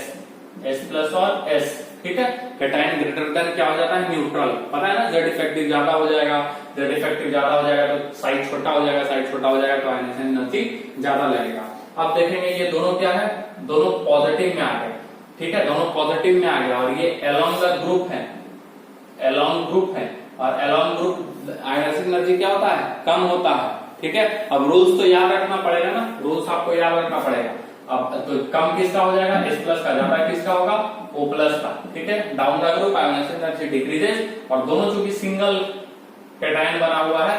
और S, ठीक है। कैटायन ग्रेटर देन क्या हो जाता है, न्यूट्रल। पता है ना, Z इफेक्टिव ज्यादा हो जाएगा, Z इफेक्टिव ज्यादा हो जाएगा तो साइड छोटा हो जाएगा, साइड छोटा हो जाएगा तो आयनाइजेशन एनर्जी ज्यादा लगेगा। अब देखेंगे ये दोनों क्या है, दोनों पॉजिटिव में आ गए, ठीक है, दोनों पॉजिटिव में आ गया और ये अलोंग द ग्रुप है, अलोंग ग्रुप है, और अलोंग ग्रुप आयनाइजेशन एनर्जी क्या होता है, कम होता है, ठीक है। अब रूल्स तो याद रखना पड़ेगा ना, रूल्स आपको याद रखना पड़ेगा। अब तो कम किसका हो जाएगा, S+ का, ज्यादा किसका होगा, O+ का, ठीक है। Down the group ionization energy decreases, और दोनों चूंकि सिंगल कैटायन बना हुआ है,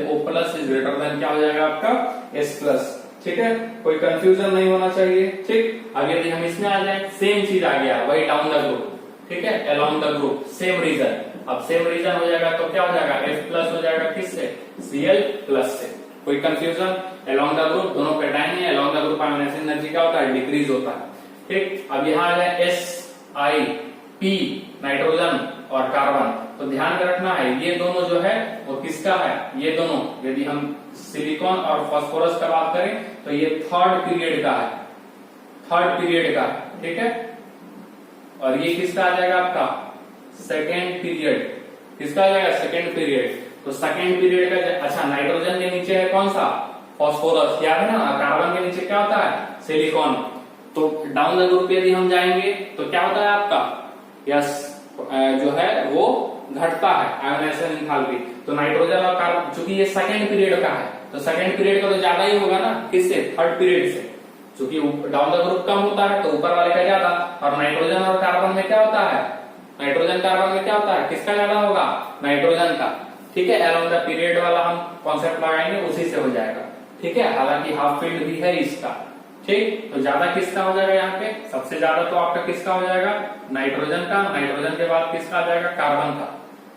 O plus is greater than क्या हो जाएगा आपका S प्लस। ठीक है, कोई कंफ्यूजन नहीं होना चाहिए। ठीक, अब यदि हम इसमें आ जाए, सेम चीज आ गया वही डाउन द ग्रुप। ठीक है, along the group same reason. अब सेम रीजन हो जाएगा तो क्या हो जाएगा, F प्लस हो जाएगा किससे, Cl प्लस से। कोई कंफ्यूजन, अलोंग द ग्रुप दोनों कैटायन है, along the group ionization energy क्या होता है, डिक्रीज होता है। ठीक, अब यहाँ आ जाए SiP नाइट्रोजन और कार्बन, तो ध्यान में रखना है ये दोनों जो है वो किसका है, ये दोनों यदि हम सिलिकॉन और फास्फोरस का बात करें तो ये थर्ड पीरियड का है, थर्ड पीरियड का। ठीक है, और ये किसका आ जाएगा आपका सेकेंड पीरियड, किसका आ जाएगा सेकेंड पीरियड। तो सेकेंड पीरियड का, अच्छा नाइट्रोजन के नीचे है कौन सा, फास्फोरस, याद है ना, कार्बन के नीचे क्या होता है, सिलिकॉन। तो डाउन द ग्रुप यदि हम जाएंगे तो क्या होता है आपका, यस जो है वो घटता है आयोनाइजेशन एंथैल्पी। तो नाइट्रोजन और कार्बन, चूंकि ये सेकेंड पीरियड का है तो सेकेंड पीरियड का तो ज्यादा ही होगा ना, किससे, थर्ड पीरियड से। चूंकि डाउन द ग्रुप कम होता है तो ऊपर वाले का ज्यादा, और नाइट्रोजन और कार्बन में क्या होता है, नाइट्रोजन कार्बन में क्या होता है, किसका ज्यादा होगा, नाइट्रोजन का। ठीक है, अलोंग द पीरियड वाला हम कॉन्सेप्ट लगाएंगे उसी से हो जाएगा। ठीक है, हालांकि हाफ फील्ड भी है इसका। ठीक, तो ज्यादा किसका हो जाएगा यहाँ पे, सबसे ज्यादा तो आपका किसका हो जाएगा, नाइट्रोजन का, नाइट्रोजन के बाद किसका आ जाएगा, कार्बन का।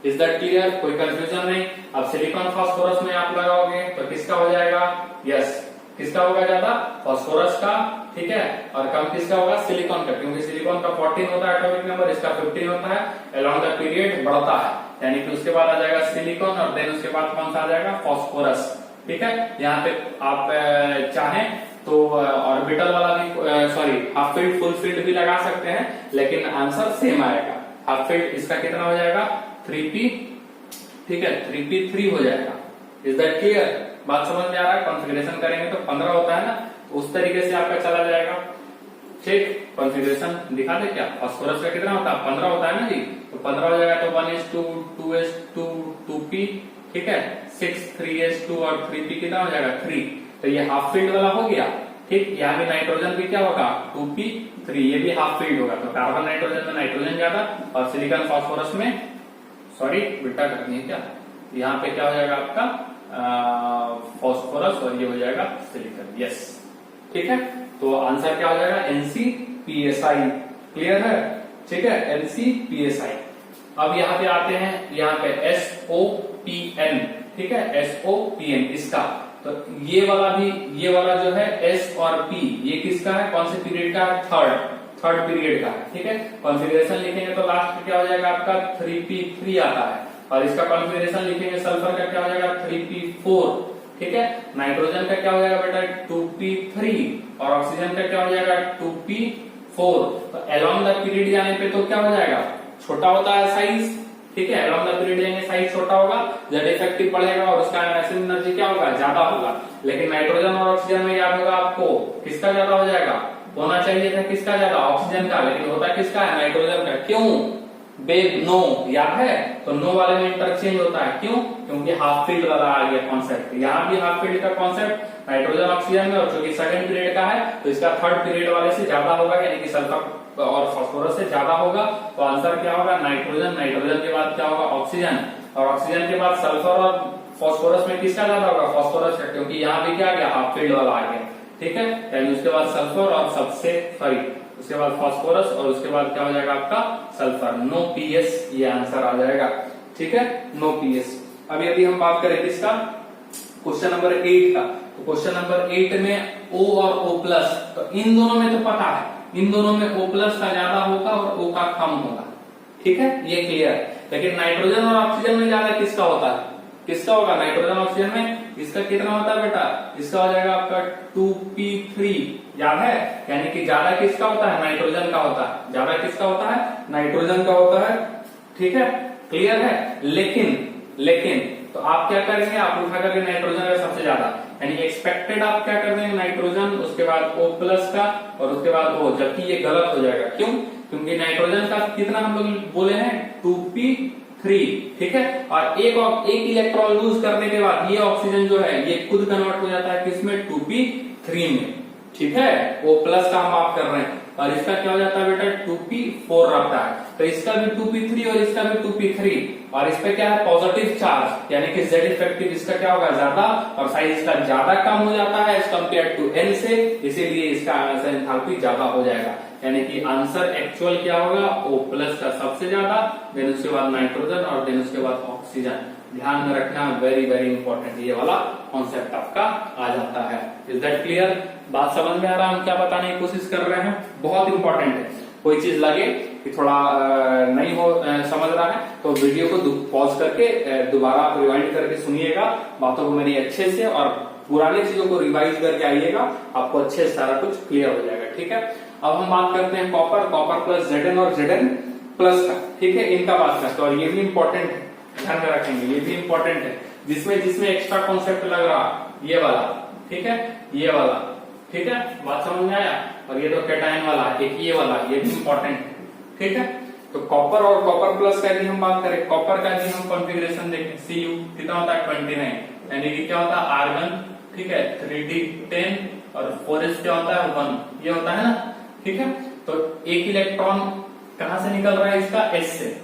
इज दैट क्लियर, कोई कंफ्यूजन नहीं। अब सिलिकॉन फास्फोरस में आप लगाओगे तो किसका हो जाएगा, यस किसका होगा ज्यादा, फास्फोरस का। ठीक है, और कम किसका होगा, सिलिकॉन का, क्योंकि सिलिकॉन का 14 होता है एटॉमिक नंबर, इसका 15 होता है। अलोंग द पीरियड बढ़ता है, यानी कि उसके बाद आ जाएगा सिलिकॉन और देन उसके बाद कौन सा आ जाएगा, फास्फोरस। ठीक है, यहाँ पे आप चाहें तो ऑर्बिटल वाला भी, sorry half field full field भी लगा सकते हैं, लेकिन आंसर सेम आएगा। हाफ फील्ड इसका कितना हो जाएगा, 3p। ठीक है, 3p3 हो जाएगा। इज दैट क्लियर, बात समझ में आ रहा है। कॉन्फ़िगरेशन करेंगे तो 15 होता है ना, तो उस तरीके से आपका चला जाएगा। ठीक, कॉन्फ़िगरेशन दिखा दे क्या, फास्फोरस का कितना होता है, 15 होता है ना जी, तो 15 हो जाएगा। तो 1s2 2s2 2p, ठीक है, 6 3s2 और 3p कितना हो जाएगा, 3। तो ये हाफ फील्ड वाला हो गया। ठीक, यहाँ भी नाइट्रोजन भी क्या होगा, 2p3, ये भी हाफ फील्ड होगा। तो कार्बन नाइट्रोजन में नाइट्रोजन ज्यादा और सिलिकॉन फास्फोरस में, सॉरी उल्टा करनी है क्या, यहाँ पे क्या हो जाएगा आपका फास्फोरस और ये हो जाएगा सिलिकॉन। यस, ठीक है, तो आंसर क्या हो जाएगा, NCPSI। क्लियर है, ठीक है, NCPSI। अब यहाँ पे आते हैं, यहाँ पे SOPN। ठीक है, SOPN इसका, तो ये वाला जो है S और P, ये किसका है, कौन से पीरियड का है, थर्ड पीरियड का है। ठीक है, कॉन्फ़िगरेशन लिखेंगे तो लास्ट में क्या हो जाएगा आपका 3p3 आता है, और इसका कॉन्फ़िगरेशन लिखेंगे सल्फर का क्या हो जाएगा 3p4। ठीक है, नाइट्रोजन का क्या हो जाएगा बेटा 2p3 और ऑक्सीजन का क्या हो जाएगा 2p4। तो अलोंग द पीरियड जाने पे तो क्या हो जाएगा, छोटा होता है साइज। ठीक है, अलोंग द पीरियड जाएंगे साइज छोटा होगा, जेड इफेक्टिव बढ़ेगा और उसका आयोनाइजेशन एनर्जी क्या होगा, ज्यादा होगा। लेकिन नाइट्रोजन और ऑक्सीजन में याद होगा आपको किसका ज्यादा हो जाएगा, होना चाहिए था किसका ज्यादा, ऑक्सीजन का, लेकिन होता किसका है, नाइट्रोजन का। क्यों, बेब नो याद है, तो नो वाले में इंटरचेंज होता है, क्यों, क्योंकि हाफ फील्ड वाला आ गया कॉन्सेप्ट। यहाँ भी हाफ फील्ड का कॉन्सेप्ट नाइट्रोजन ऑक्सीजन में, और चूंकि सेकंड पीरियड का है तो इसका थर्ड पीरियड वाले से ज्यादा होगा, यानी कि सल्फर और फास्फोरस से ज्यादा होगा। तो आंसर क्या होगा, नाइट्रोजन, नाइट्रोजन के बाद क्या होगा, ऑक्सीजन, और ऑक्सीजन के बाद सल्फर और फास्फोरस में किसका ज्यादा होगा, फास्फोरस का, क्योंकि यहाँ भी क्या आ गया, हाफ फील्ड वाला आ गया। ठीक है, यानी उसके बाद सल्फर और सबसे सॉरी उसके बाद फास्फोरस और उसके बाद क्या हो जाएगा आपका सल्फर। नो पीएस, ये आंसर आ जाएगा। ठीक है, नो पीएस। अब यदि हम बात करें किसका, क्वेश्चन नंबर 8 का, तो क्वेश्चन नंबर 8 में O और O प्लस, तो इन दोनों में तो पता है, इन दोनों में O प्लस का ज्यादा होगा और O का कम होगा। ठीक है, ये क्लियर है। लेकिन नाइट्रोजन और ऑक्सीजन में ज्यादा किसका होता है, किसका होगा, नाइट्रोजन ऑक्सीजन में इसका कितना होता है बेटा, इसका हो जाएगा आपका 2p3, याद है, यानी कि ज्यादा किसका होता है, नाइट्रोजन का होता है, ज्यादा किसका होता है, नाइट्रोजन का होता है। ठीक है, क्लियर है। लेकिन तो आप क्या करेंगे, आप उठा करके नाइट्रोजन का सबसे ज्यादा, यानी एक्सपेक्टेड आप क्या कर देंगे, नाइट्रोजन, उसके बाद O प्लस का और उसके बाद O, जबकि ये गलत हो जाएगा। क्यों, क्योंकि नाइट्रोजन का कितना हम लोग बोले हैं 2p3। ठीक है, और एक इलेक्ट्रॉन लूज करने के बाद ये ऑक्सीजन जो है ये खुद कन्वर्ट हो जाता है किसमें, 2p3 में। ठीक है, O प्लस का हम बात कर रहे हैं, और इसका क्या हो जाता है बेटा 2p4 रहता है। तो इसका भी 2p3 और इसका भी 2p3 और इस पे क्या है पॉजिटिव चार्ज, यानी कि Z इफेक्टिव इसका क्या होगा ज्यादा और साइज इसका ज्यादा कम हो जाता है एज कम्पेयर टू L से, इसीलिए इसका एंथैल्पी ज्यादा हो जाएगा। यानी कि आंसर एक्चुअल क्या होगा O प्लस का सबसे ज्यादा, देन उसके बाद नाइट्रोजन और देन उसके बाद ऑक्सीजन। ध्यान में रखना, वेरी वेरी इंपॉर्टेंट ये वाला कॉन्सेप्ट आपका आ जाता है। Is that clear? बात समझ में आ रहा है हम क्या बताने की कोशिश कर रहे हैं? बहुत इंपॉर्टेंट है। कोई चीज लगे कि थोड़ा नहीं हो समझ रहा है तो वीडियो को पॉज करके दोबारा रिवाइंड करके सुनिएगा बातों को मेरी अच्छे से, और पुरानी चीजों को रिवाइज करके आइएगा, आपको अच्छे से सारा कुछ क्लियर हो जाएगा। ठीक है, अब हम बात करते हैं कॉपर प्लस Zn और Zn प्लस का। ठीक है, इनका बात करते हैं और ये भी इंपॉर्टेंट है, ध्यान में रखेंगे, ये भी इंपॉर्टेंट है। जिसमें एक्स्ट्रा कॉन्सेप्ट लग रहा ये वाला, ठीक है, ये वाला, ठीक है, बात समझ में आया। और ये तो कैटायन वाला, एक ये वाला, ये भी इंपॉर्टेंट है। ठीक है, तो कॉपर और कॉपर प्लस का भी हम बात करें, कॉपर का भी हम कॉन्फ़िगरेशन देखें, Cu कितना होता है 29, यानी कि क्या होता है आर्गन, ठीक है, 3d10 और 4s क्या होता है 1, ये होता है ना। ठीक है, तो एक इलेक्ट्रॉन कहां से निकल रहा है इसका S से,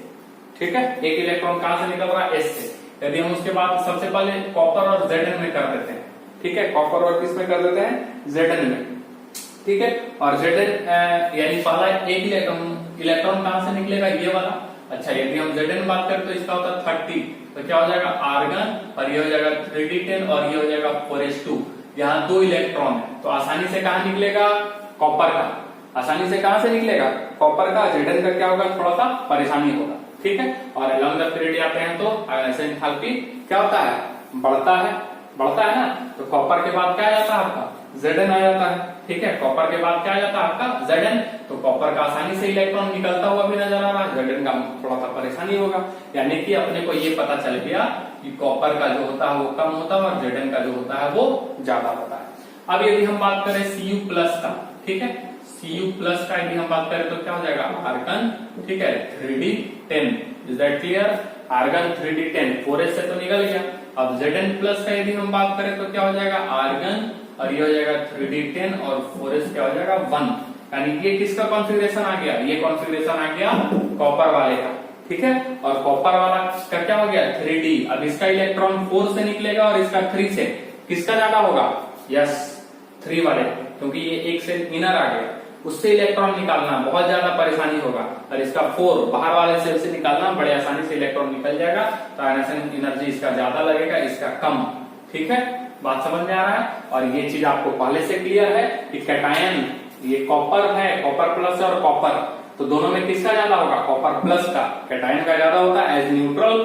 ठीक है, एक इलेक्ट्रॉन कहां से निकल रहा है S से। यदि हम उसके बाद सबसे पहले कॉपर और Zn में कर देते हैं, ठीक है, कॉपर और किस में कर देते हैं Zn में, ठीक है, और Zn यानी पहला एक इलेक्ट्रॉन कहां से निकलेगा ये वाला। अच्छा, यदि हम Zn बात करें तो इसका होता है 30, तो क्या हो जाएगा आर्गन और ये हो जाएगा 3d10 और ये हो जाएगा 4s2। यहाँ 2 इलेक्ट्रॉन है तो आसानी से कहां निकलेगा कॉपर का, आसानी से कहां से निकलेगा कॉपर का। Zn का क्या होगा थोड़ा सा परेशानी होगा। ठीक है, और अलॉन्ग द पीरियड आते हैं तो एंथैल्पी क्या होता है बढ़ता है ना। तो कॉपर के बाद क्या आ जाता है आपका Zn आ जाता है। ठीक है, कॉपर के बाद क्या आ जाता है आपका Zn। तो कॉपर का आसानी से इलेक्ट्रॉन निकलता हुआ भी नजर आ रहा है, Zn का थोड़ा सा परेशानी होगा। यानी कि अपने को ये पता चल गया कि कॉपर का जो होता है वो कम होता है और Zn का जो होता है वो ज्यादा होता है। अब यदि हम बात करें Cu प्लस का, ठीक है, Cu प्लस का यदि हम बात करें तो क्या हो जाएगा आर्गन, ठीक है, 3d10। Is that clear? Argon 3d10 4s से तो निकल गया। अब Zn प्लस का यदि हम बात करें तो क्या हो जाएगा आर्गन और ये हो जाएगा 3d10 और 4s क्या हो जाएगा 1। यानी ये किसका कॉन्फ़िगरेशन आ गया, ये कॉन्फ़िगरेशन आ गया कॉपर वाले का। ठीक है, और कॉपर वाला का क्या हो गया 3d। अब इसका इलेक्ट्रॉन 4 से निकलेगा और इसका 3 से, किसका ज्यादा होगा, यस 3 वाले, क्योंकि ये एक से इनर आ गया, उससे इलेक्ट्रॉन निकालना बहुत ज्यादा परेशानी होगा। और इसका 4 बाहर वाले सेल से निकालना बड़े आसानी से इलेक्ट्रॉन निकल जाएगा। तो आयनाइजेशन एनर्जी इसका ज्यादा लगेगा, इसका कम। ठीक है, बात समझ में आ रहा है। और ये चीज आपको पहले से क्लियर है कि कैटायन ये कॉपर है, कॉपर प्लस और कॉपर, तो दोनों में किसका ज्यादा होगा कॉपर प्लस का, कैटायन का ज्यादा होता है एज न्यूट्रल।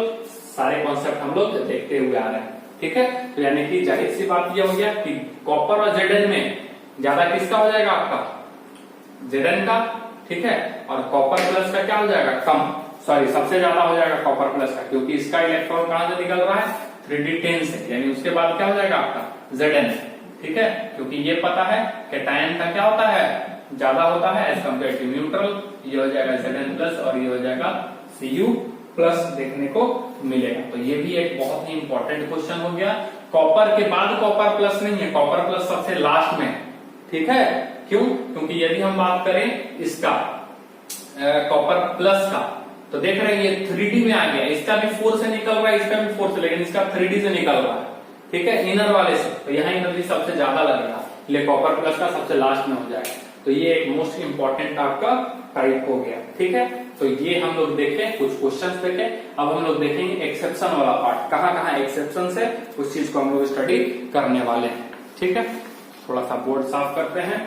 सारे कॉन्सेप्ट हम लोग देखते हुए आ रहे हैं। ठीक है, तो यानी कि जाहिर सी बात यह हो गया कि कॉपर और Zn में ज्यादा किसका हो जाएगा आपका Zn का। ठीक है, और कॉपर प्लस का क्या हो जाएगा कम, सॉरी सबसे ज्यादा हो जाएगा कॉपर प्लस का, क्योंकि इसका इलेक्ट्रॉन कहां से निकल रहा है 3d10 से, यानी उसके बाद क्या हो जाएगा आपका Zn। ठीक है, क्योंकि ये पता है कैटायन का क्या होता है ज्यादा होता है एज कम्पेयर टू न्यूट्रल। ये हो जाएगा Zn प्लस और ये हो जाएगा Cu प्लस देखने को मिलेगा। तो ये भी एक बहुत ही इंपॉर्टेंट क्वेश्चन हो गया। कॉपर के बाद कॉपर प्लस नहीं है, कॉपर प्लस सबसे लास्ट में। ठीक है, क्यों, क्योंकि यदि हम बात करें इसका कॉपर प्लस का, तो देख रहे हैं ये 3d में आ गया, इसका भी 4 से निकल रहा है, इसका भी 4 से, लेकिन इसका 3d से निकल रहा है। ठीक है, इनर वाले से, तो यहाँ एनर्जी सबसे ज्यादा लगेगा, इसलिए कॉपर प्लस का सबसे लास्ट में हो जाएगा। तो ये एक मोस्ट इंपॉर्टेंट आपका टाइप हो गया। ठीक है, तो ये हम लोग देखें, कुछ क्वेश्चंस देखें। अब हम लोग देखेंगे एक्सेप्शन वाला पार्ट, कहां कहां एक्सेप्शन है उस चीज को हम लोग स्टडी करने वाले हैं। ठीक है, थोड़ा सा बोर्ड साफ करते हैं।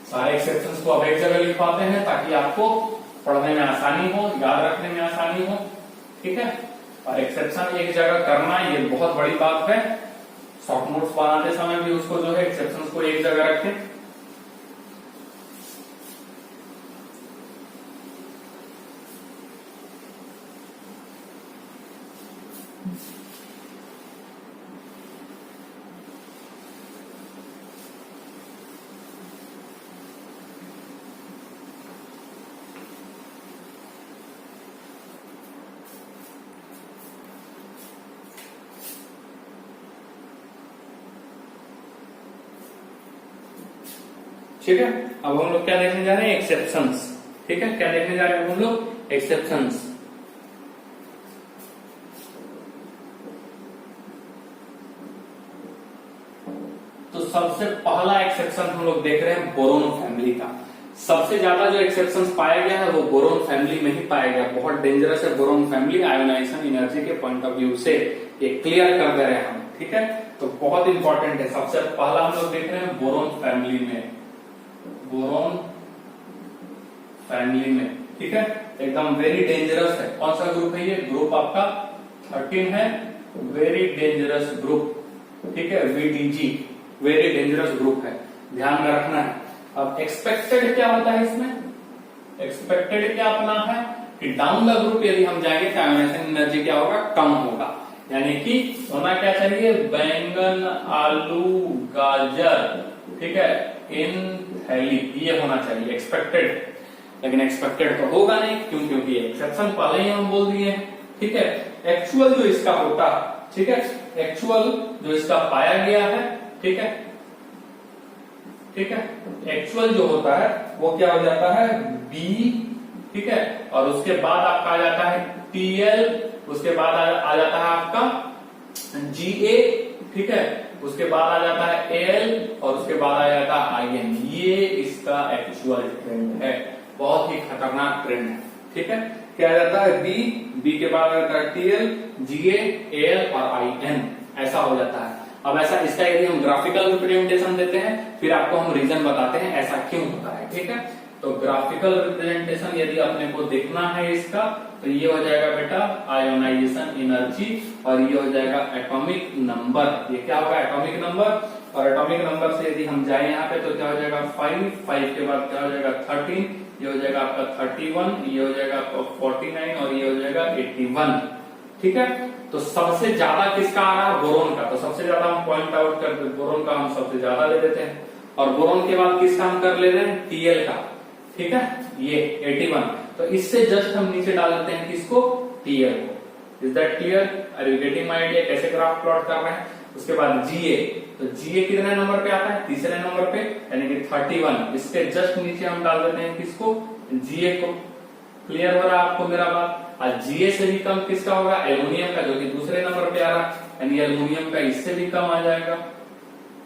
सारे एक्सेप्शंस को अब एक जगह लिख पाते हैं ताकि आपको पढ़ने में आसानी हो, याद रखने में आसानी हो। ठीक है, और एक्सेप्शन एक जगह करना ये बहुत बड़ी बात है। शॉर्ट नोट्स बनाते समय भी उसको जो है एक्सेप्शंस को एक जगह रखें। ठीक है, अब हम लोग क्या देखने जा रहे हैं, एक्सेप्शंस। ठीक है, क्या देखने जा रहे हैं हम लोग, एक्सेप्शंस। तो सबसे पहला एक्सेप्शन हम लोग देख रहे हैं बोरोन फैमिली का। सबसे ज्यादा जो एक्सेप्शंस पाया गया है वो बोरोन फैमिली में ही पाया गया। बहुत डेंजरस है बोरोन फैमिली आयोनाइजेशन एनर्जी के पॉइंट ऑफ व्यू से, ये क्लियर कर दे रहे हैं हम। ठीक है, तो बहुत इंपॉर्टेंट है। सबसे पहला हम लोग देख रहे हैं बोरोन फैमिली में, बोरोन फैमिली में। ठीक है, एकदम वेरी डेंजरस है। कौन सा ग्रुप है ये, ग्रुप आपका 13 है, वेरी डेंजरस ग्रुप। ठीक है, VDG, वेरी डेंजरस ग्रुप है, ध्यान में रखना है। अब एक्सपेक्टेड क्या होता है इसमें, एक्सपेक्टेड क्या अपना है कि डाउन द ग्रुप यदि हम जाएंगे तो आयोनाइजेशन एनर्जी क्या होगा, कम होगा। यानी कि होना क्या चाहिए, बैंगन, आलू, गाजर, ठीक है, इन थैली, ये होना चाहिए एक्सपेक्टेड। लेकिन एक्सपेक्टेड तो होगा नहीं, क्यों, क्योंकि एक्सेप्शन पहले ही हम बोल दिए हैं। ठीक है, एक्चुअल जो इसका होता है, ठीक है, एक्चुअल जो इसका पाया गया है, ठीक है, ठीक है, एक्चुअल जो होता है वो क्या हो जाता है, B। ठीक है, और उसके बाद आपका आ जाता है TL, उसके बाद आ जाता है आपका GA। ठीक है, उसके बाद आ जाता है AL और उसके बाद आ जाता है IN। ये इसका एक्चुअल ट्रेंड है, बहुत ही खतरनाक ट्रेंड है। ठीक है, क्या आ जाता है, B के बाद आ जाता है TL, GA, AL और IN, ऐसा हो जाता है। अब ऐसा इसका यदि हम ग्राफिकल रिप्रेजेंटेशन देते हैं, फिर आपको हम रीजन बताते हैं ऐसा क्यों होता है। ठीक है, तो ग्राफिकल रिप्रेजेंटेशन यदि अपने को देखना है इसका, तो ये हो जाएगा बेटा आयोनाइजेशन एनर्जी, और ये हो जाएगा एटॉमिक नंबर। ये क्या होगा, एटॉमिक नंबर। और एटॉमिक नंबर से यदि हम जाए यहाँ पे तो क्या हो जाएगा 5 के बाद क्या हो जाएगा 13, ये हो जाएगा आपका 31, ये हो जाएगा आपका 49 और ये हो जाएगा 81। ठीक है, तो सबसे ज्यादा किसका आ रहा है, बोरोन का। तो सबसे ज्यादा हम पॉइंट आउट कर, बोरोन का हम सबसे ज्यादा ले देते हैं, और बोरोन के बाद किसका हम कर ले रहे हैं, TL का। ठीक है, ये 81। तो इससे जस्ट हम नीचे डाल देते हैं किसको, TL को। Is that clear, are you getting my idea कैसे ग्राफ प्लॉट कर रहे हैं। उसके बाद GA, तो GA कितने नंबर पे आता है, तीसरे नंबर पे, यानी कि 31। इसके जस्ट नीचे हम डाल देते हैं किसको, GA को। क्लियर हो रहा है आपको मेरा बात। और GA से भी कम किसका होगा, एल्यूमिनियम का, जो कि दूसरे नंबर पे आ रहा है, यानी एल्यूमिनियम का इससे भी कम आ जाएगा।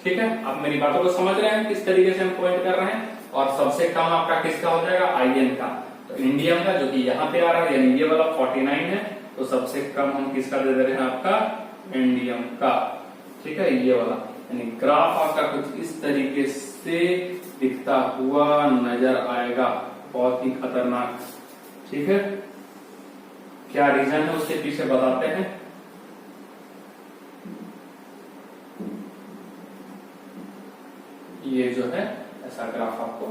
ठीक है, आप मेरी बातों को समझ रहे हैं किस तरीके से हम पॉइंट कर रहे हैं। और सबसे कम आपका किसका हो जाएगा, IN का, तो इंडियम का, जो कि यहाँ पे आ रहा है, यानी ये वाला 49 है, तो सबसे कम हम किसका दे रहे हैं, आपका इंडियम का। ठीक है, ये वाला, यानी ग्राफ आपका कुछ इस तरीके से दिखता हुआ नजर आएगा, बहुत ही खतरनाक। ठीक है, क्या रीजन है उसके पीछे बताते हैं। ये जो है ऐसा ग्राफ आपको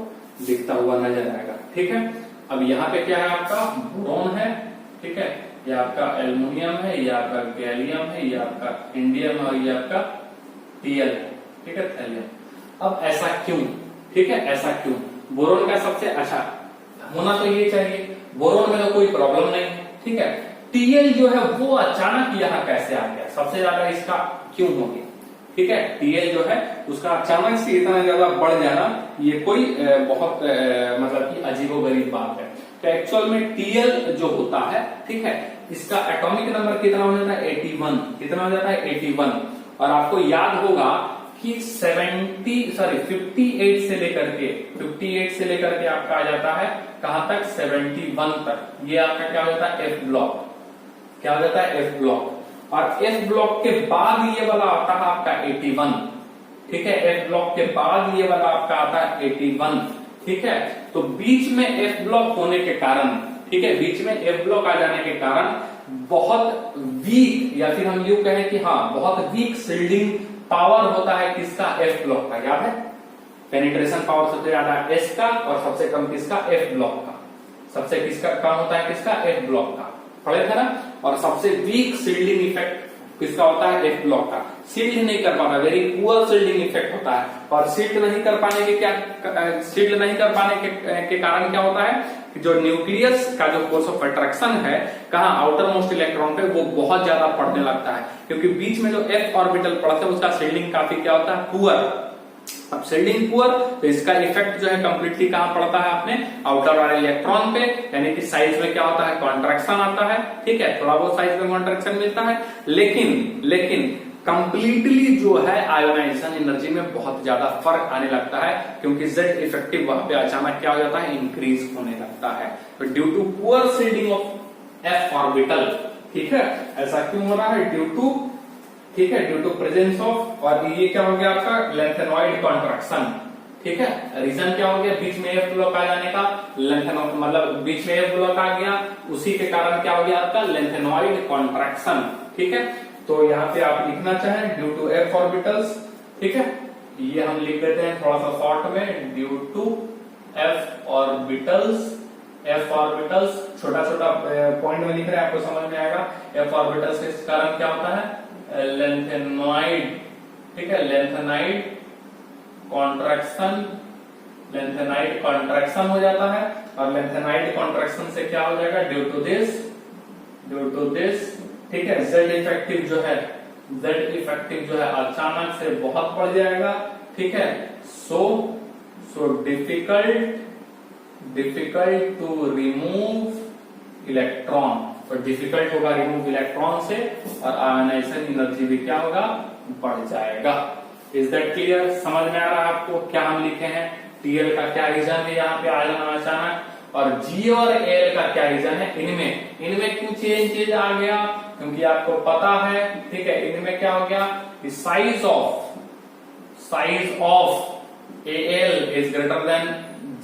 दिखता हुआ नजर आएगा। ठीक है, अब यहाँ पे क्या है, आपका बोरोन है। ठीक है, ये आपका एल्युमिनियम है, ये आपका गैलियम है, ये आपका इंडियम और ये आपका TL है। ठीक है, थैलियम। अब ऐसा क्यों, ठीक है, ऐसा क्यों, बोरोन का सबसे अच्छा होना तो ये चाहिए, बोरोन में तो कोई प्रॉब्लम नहीं है। ठीक है, TL जो है वो अचानक यहाँ कैसे आ गया, सबसे ज्यादा इसका क्यों हो गया। ठीक है, TL जो है उसका अचानक से इतना ज्यादा बढ़ जाना, ये कोई बहुत मतलब कि अजीबोगरीब बात है। तो एक्चुअल में TL जो होता है, ठीक है, इसका एटॉमिक नंबर कितना हो जाता है, 81। कितना हो जाता है, 81। और आपको याद होगा कि 58 से लेकर के आपका आ जाता है कहां तक, 71 तक। ये आपका क्या हो जाता है, F ब्लॉक। क्या हो जाता है, F ब्लॉक। और F ब्लॉक के बाद ये वाला आता है आपका 81। ठीक है, F ब्लॉक के बाद ये वाला आपका आता है 81। ठीक है, तो बीच में F ब्लॉक होने के कारण, ठीक है, बीच में F ब्लॉक आ जाने के कारण बहुत वीक, या फिर हम यूं कहें कि हाँ बहुत वीक शिल्डिंग पावर होता है किसका, F ब्लॉक का। याद है, पेनिट्रेशन पावर सबसे ज्यादा S का और सबसे कम किसका, F ब्लॉक का। सबसे किसका कम होता है, किसका, F ब्लॉक का, पढ़े थे ना। और सबसे वीक शिल्डिंग इफेक्ट किसका होता है, F ब्लॉक का। सील्ड नहीं कर पाना, वेरी पुअर शिल्डिंग इफेक्ट होता है। और सील्ड नहीं कर पाने के के कारण क्या होता है कि जो न्यूक्लियस का जो फोर्स ऑफ अट्रैक्शन है, कहा आउटर मोस्ट इलेक्ट्रॉन पे, वो बहुत ज्यादा पड़ने लगता है, क्योंकि बीच में जो F ऑर्बिटल पड़ता है उसका शिल्डिंग काफी क्या होता है, पुअर। अब शील्डिंग पुअर, तो इसका इफेक्ट जो है कंप्लीटली कहां पड़ता है अपने आउटर वाले इलेक्ट्रॉन पे, यानी कि साइज में क्या होता है, कॉन्ट्रैक्शन आता है, ठीक है, थोड़ा बहुत साइज में कॉन्ट्रैक्शन मिलता है, लेकिन कंप्लीटली जो है आयोनाइजेशन एनर्जी में बहुत ज्यादा फर्क आने लगता है, क्योंकि जेड इफेक्टिव वहां पे अचानक क्या हो जाता है, इंक्रीज होने लगता है। तो due to poor shielding of F orbital, ठीक है, ऐसा क्यों हो रहा है, ड्यू टू, ठीक है, ड्यू टू प्रेजेंस ऑफ, और ये क्या हो गया आपका लेंथेनॉइड कॉन्ट्रैक्शन, ठीक है, रीजन क्या हो गया, बीच में एफ ब्लॉक आ जाने का, लेंथेनॉइड मतलब बीच में एफ ब्लॉक आ गया, उसी के कारण क्या हो गया आपका लेंथेनॉइड कॉन्ट्रैक्शन, ठीक है। तो यहाँ पे आप लिखना चाहें ड्यू टू एफ ऑर्बिटल्स, ठीक है, ये हम लिख देते हैं थोड़ा सा शॉर्ट में, due to F orbitals, F orbitals छोटा छोटा पॉइंट में लिख रहे हैं, आपको समझ में आएगा। एफ ऑर्बिटल्स के कारण क्या होता है, लेंथेनॉइड, ठीक है, लेंथेनाइड कॉन्ट्रैक्शन, लेंथेनाइड कॉन्ट्रैक्शन हो जाता है, और लेंथेनाइड कॉन्ट्रैक्शन से क्या हो जाएगा, ड्यू टू दिस, ठीक है, जेड इफेक्टिव जो है, जेड इफेक्टिव जो है अचानक से बहुत बढ़ जाएगा, ठीक है, so difficult to remove electron, तो डिफिकल्ट होगा रिमूव इलेक्ट्रॉन से, और आयोनाइजेशन एनर्जी भी क्या होगा, बढ़ जाएगा। इज दैट क्लियर, समझ में आ रहा है आपको क्या हम लिखे हैं, टीएल का क्या रीजन है यहाँ पे आ जाना अचानक, और जी और एल का क्या रीजन है, इनमें क्यों चेंज आ गया, क्योंकि आपको पता है, ठीक है, इनमें क्या हो गया, size of L is greater than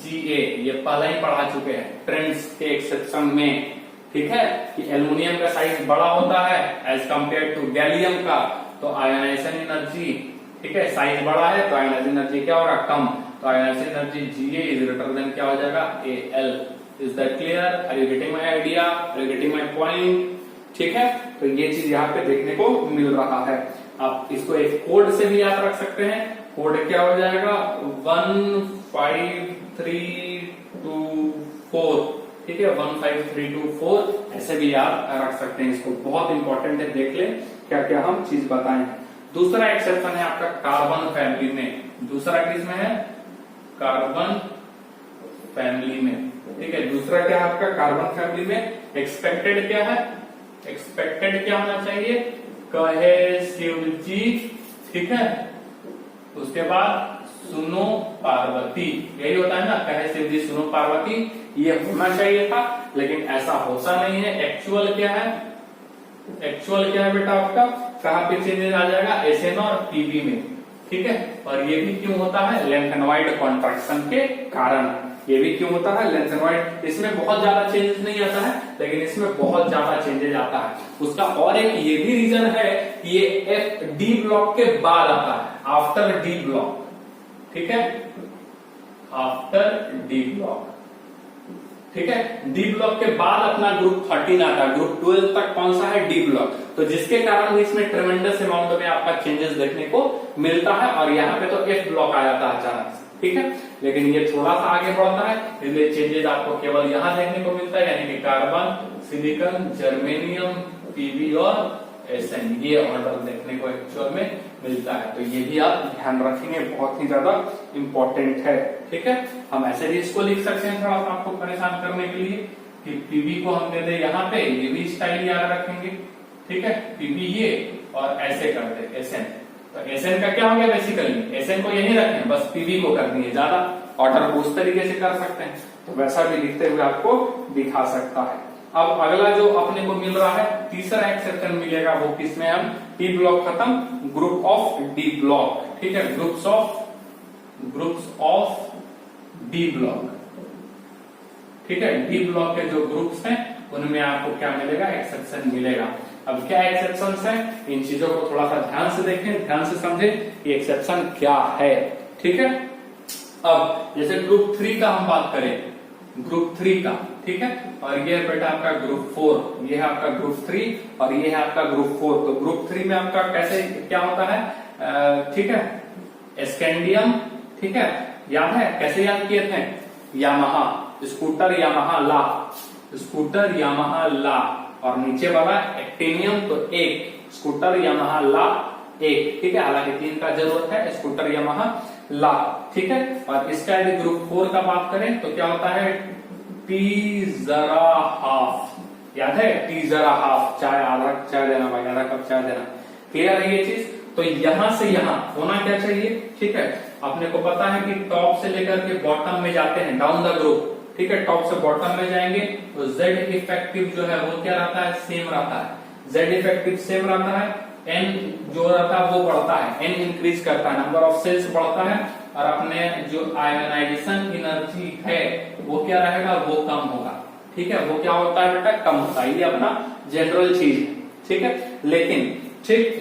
GA, ये पहले ही पढ़ा चुके हैं ट्रेंड्स के एक्सेप्शन में, ठीक है, कि एल्युमिनियम का साइज बड़ा होता है एज कंपेयर टू गैलियम का, तो आयोनाइजेशन एनर्जी, ठीक है, साइज बड़ा है तो आयोनाइजेशन एनर्जी क्या होगा, कम, तो ionization energy Ga is greater than क्या हो जाएगा, Al. Is that clear, are you getting my idea, are you getting my point, ठीक है। तो ये चीज यहाँ पे देखने को मिल रहा है। आप इसको एक कोड से भी याद रख सकते हैं, कोड क्या हो जाएगा, 15324, ठीक है, 15324, ऐसे भी याद रख सकते हैं, इसको बहुत इंपॉर्टेंट है, देख ले क्या क्या हम चीज बताए हैं। दूसरा एक्सेप्शन है आपका कार्बन फैमिली में, दूसरा किसमें है, कार्बन फैमिली में, ठीक है, दूसरा क्या है आपका कार्बन फैमिली में, एक्सपेक्टेड क्या है, एक्सपेक्टेड क्या होना चाहिए, कहे शिव जी, ठीक है, उसके बाद सुनो पार्वती, यही होता है ना, कहे शिव जी सुनो पार्वती, ये होना चाहिए था, लेकिन ऐसा होता नहीं है। एक्चुअल क्या है, एक्चुअल क्या है बेटा आपका, कहां पे चेंजेस आ जाएगा, एसएन और पीबी में, ठीक है, और ये भी क्यों होता है, लेंथेनॉइड कॉन्ट्रैक्शन के कारण, ये भी क्यों होता है, लेंथेनॉइड, इसमें बहुत ज्यादा चेंजेस नहीं आता है, लेकिन इसमें बहुत ज्यादा चेंजेस आता है। उसका और एक ये भी रीजन है कि ये एफ डी ब्लॉक के बाद आता है, आफ्टर डी ब्लॉक, ठीक है, आफ्टर डी ब्लॉक, ठीक है, डी ब्लॉक के बाद अपना ग्रुप 13 आता है, ग्रुप 12 तक कौन सा है, डी ब्लॉक, तो जिसके कारण इसमें ट्रेमेंडस अमाउंट में आपका चेंजेस देखने को मिलता है, और यहाँ पे तो एफ ब्लॉक आ जाता है अचानक से, ठीक है, लेकिन ये थोड़ा सा आगे बढ़ता है, इसलिए चेंजेस आपको केवल यहाँ देखने को मिलता है, यानी कि कार्बन, सिलिकॉन, जर्मेनियम, पीबी और एसएन, ये ऑर्डर देखने को एक्चुअल में मिलता है। तो ये भी आप ध्यान रखेंगे, बहुत ही ज्यादा इंपॉर्टेंट है, ठीक है। हम ऐसे भी इसको लिख सकते हैं थोड़ा सा आपको परेशान करने के लिए, कि पीबी को हम दे दे यहाँ पे, ये भी स्टाइल याद रखेंगे, ठीक है, पीबी ये, और ऐसे करते एसएन, तो एसएन का क्या हो गया, बेसिकली एसएन को यही रखें, बस पीबी को करनी है, ज्यादा ऑर्डर को उस तरीके से कर सकते हैं, तो वैसा भी लिखते हुए आपको दिखा सकता है। अब अगला जो अपने को मिल रहा है, तीसरा एक्सेप्शन मिलेगा, वो किसमें, हम टी ब्लॉक खत्म, ग्रुप ऑफ डी ब्लॉक, ठीक है, ग्रुप्स ऑफ डी ब्लॉक, ठीक है, डी ब्लॉक के जो ग्रुप्स हैं उनमें आपको क्या मिलेगा, एक्सेप्शन मिलेगा। अब क्या एक्सेप्शन है, इन चीजों को थोड़ा सा ध्यान से देखें, ध्यान से समझें कि एक्सेप्शन क्या है, ठीक है। अब जैसे ग्रुप 3 का हम बात करें, ग्रुप 3 का, ठीक है, और ये है बेटा आपका ग्रुप 4, ये है आपका ग्रुप 3 और ये है आपका ग्रुप 4। तो ग्रुप 3 में आपका कैसे क्या होता है, ठीक है, स्कैंडियम, ठीक है, याद है कैसे याद किए थे, यामाहा, स्कूटर यामाहा ला, स्कूटर यामाहा ला, और नीचे वाला एक्टिनियम, तो एक स्कूटर यामाहा ला एक, ठीक है, हालांकि 3 का जरूरत है, स्कूटर यामाहा ला, ठीक है। और इसका यदि ग्रुप 4 का बात करें तो क्या होता है, टी जरा हाफ, याद है, टी जरा हाफ, चाय आधा चाय देना भाई, आधा कप चाय देना, क्लियर है ये चीज। तो यहां से यहां होना क्या चाहिए, ठीक है। अपने को पता है कि टॉप से लेकर के बॉटम में जाते हैं, डाउन द ग्रुप, ठीक है, टॉप से बॉटम में जाएंगे तो जेड इफेक्टिव जो है वो क्या रहता है, सेम रहता है, जेड इफेक्टिव सेम रहता है, एन जो रहता है वो बढ़ता है, एन इंक्रीज करता है, नंबर ऑफ सेल्स बढ़ता है, और अपने जो आयोनाइजेशन एनर्जी है वो क्या रहेगा, वो कम होगा, ठीक है। वो क्या होता है बेटा, कम होता है, ये अपना जनरल चीज है, ठीक है।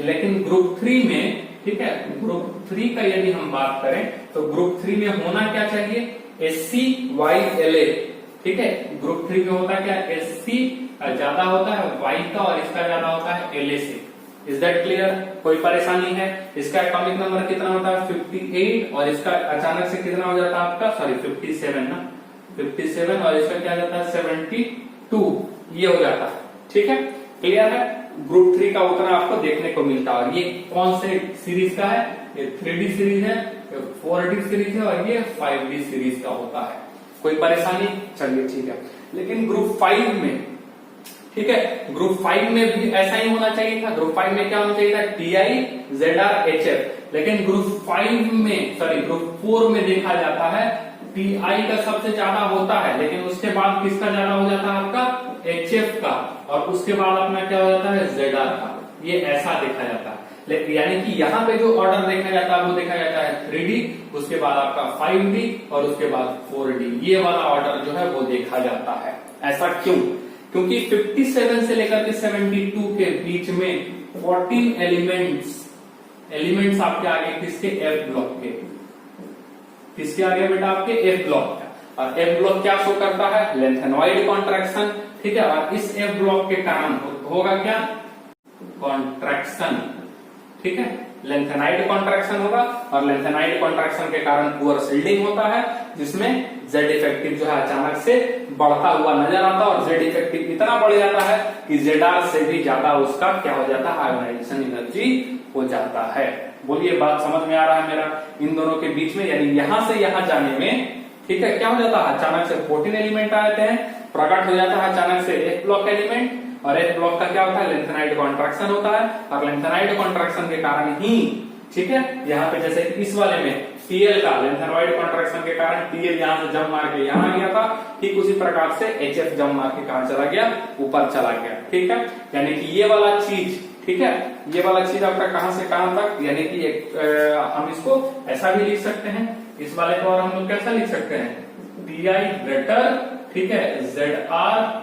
लेकिन ग्रुप 3 में, ठीक है, ग्रुप 3 का यदि हम बात करें तो ग्रुप 3 में होना क्या चाहिए, SCYLA, ठीक है। ग्रुप 3 में होता है क्या, SC ज्यादा होता है Y का और इसका ज्यादा होता है LA से। इज दैट क्लियर, कोई परेशानी है। इसका एटॉमिक नंबर कितना होता है, 58, और इसका अचानक से कितना हो जाता है आपका, सॉरी 57 ना, 57, और इसका क्या जाता है 72, ये हो जाता है, ठीक है, क्लियर है। ग्रुप 3 का उतना आपको देखने को मिलता है। ये कौन से सीरीज का है, ये 3D सीरीज है, 4D सीरीज है, और ये 5D सीरीज का होता है। कोई परेशानी, चलिए ठीक है। लेकिन ग्रुप 5 में, ठीक है, ग्रुप 5 में भी ऐसा ही होना चाहिए था। ग्रुप 5 में क्या होना चाहिए था, TI ZR HF, लेकिन ग्रुप 5 में, सॉरी ग्रुप 4 में देखा जाता है TI का सबसे ज्यादा होता है, लेकिन उसके बाद किसका ज्यादा हो जाता है आपका, HF का, और उसके बाद अपना क्या हो जाता है, ZR का। ये ऐसा देखा जाता है, यानी कि यहाँ पे जो ऑर्डर देखा जाता है वो देखा जाता है 3D, उसके बाद आपका 5D, और उसके बाद 4D, ये वाला ऑर्डर जो है वो देखा जाता है। ऐसा क्यों, क्योंकि 57 से लेकर के 72 के बीच में 14 एलिमेंट्स आपके आगे किसके, F ब्लॉक के, किसके आगे बेटा, आपके F ब्लॉक का। और F ब्लॉक क्या शो करता है, लेंथेनॉइड कॉन्ट्रैक्शन, ठीक है। और इस F ब्लॉक के कारण होगा क्या, कॉन्ट्रैक्शन, ठीक है, लेंथेनाइड कॉन्ट्रैक्शन होगा, और लेंथेनाइड कॉन्ट्रैक्शन के कारण पुअर शिल्डिंग होता है, जिसमें जेड इफेक्टिव जो है अचानक से बढ़ता हुआ नजर आता है, और जेड इफेक्टिव इतना बढ़ जाता है कि ZR से भी ज्यादा उसका क्या हो जाता है, आयोनाइजेशन एनर्जी हो जाता है। बोलिए बात समझ में आ रहा है मेरा, इन दोनों के बीच में, यानी यहां से यहां जाने में, ठीक है, क्या हो जाता है, अचानक से 14 एलिमेंट आ जाते हैं, प्रकट हो जाता है अचानक से F ब्लॉक एलिमेंट, और F ब्लॉक का क्या होता है, लेंथेनाइड कॉन्ट्रैक्शन होता है, और लेंथेनाइड कॉन्ट्रैक्शन के कारण ही, ठीक है, यहाँ पे जैसे इस वाले में TL का लेंथेनॉइड कॉन्ट्रैक्शन के कारण TL यहाँ से जंप मार के यहाँ आ गया था, ठीक उसी प्रकार से HF जंप मार के कहां चला गया, ऊपर चला गया, ठीक है। यानी कि ये वाला चीज, ठीक है, ये वाला चीज आपका कहां से कहां तक, यानी कि हम इसको ऐसा भी लिख सकते हैं, इस वाले को और हम लोग कैसा लिख सकते हैं, TI ग्रेटर, ठीक है, ZR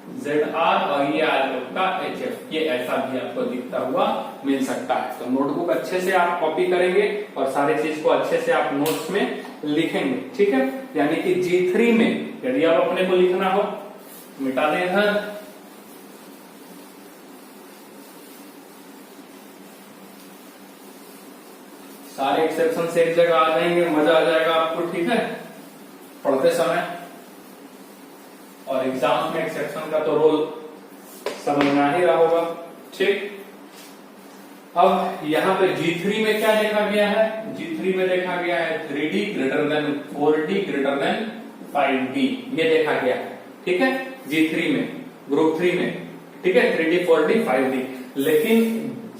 और ये आपका HF, ये ऐसा भी आपको दिखता हुआ मिल सकता है। तो नोटबुक अच्छे से आप कॉपी करेंगे और सारी चीज को अच्छे से आप नोट्स में लिखेंगे, ठीक है। यानी कि G3 में यदि आप अपने को लिखना हो, मिटा दें इधर, सारे एक्सेप्शन से एक जगह आ जाएंगे, मजा आ जाएगा आपको, ठीक है, पढ़ते समय। और एग्जाम में एक्सेप्शन का तो रोल समझ में आ ही रहा होगा, ठीक। अब यहाँ पे G3 में क्या देखा गया है, G3 में देखा गया है 3D greater than 4D greater than 5D, ये देखा गया है, ठीक है, G3 में, ग्रुप 3 में, ठीक है, 3D 4D 5D। लेकिन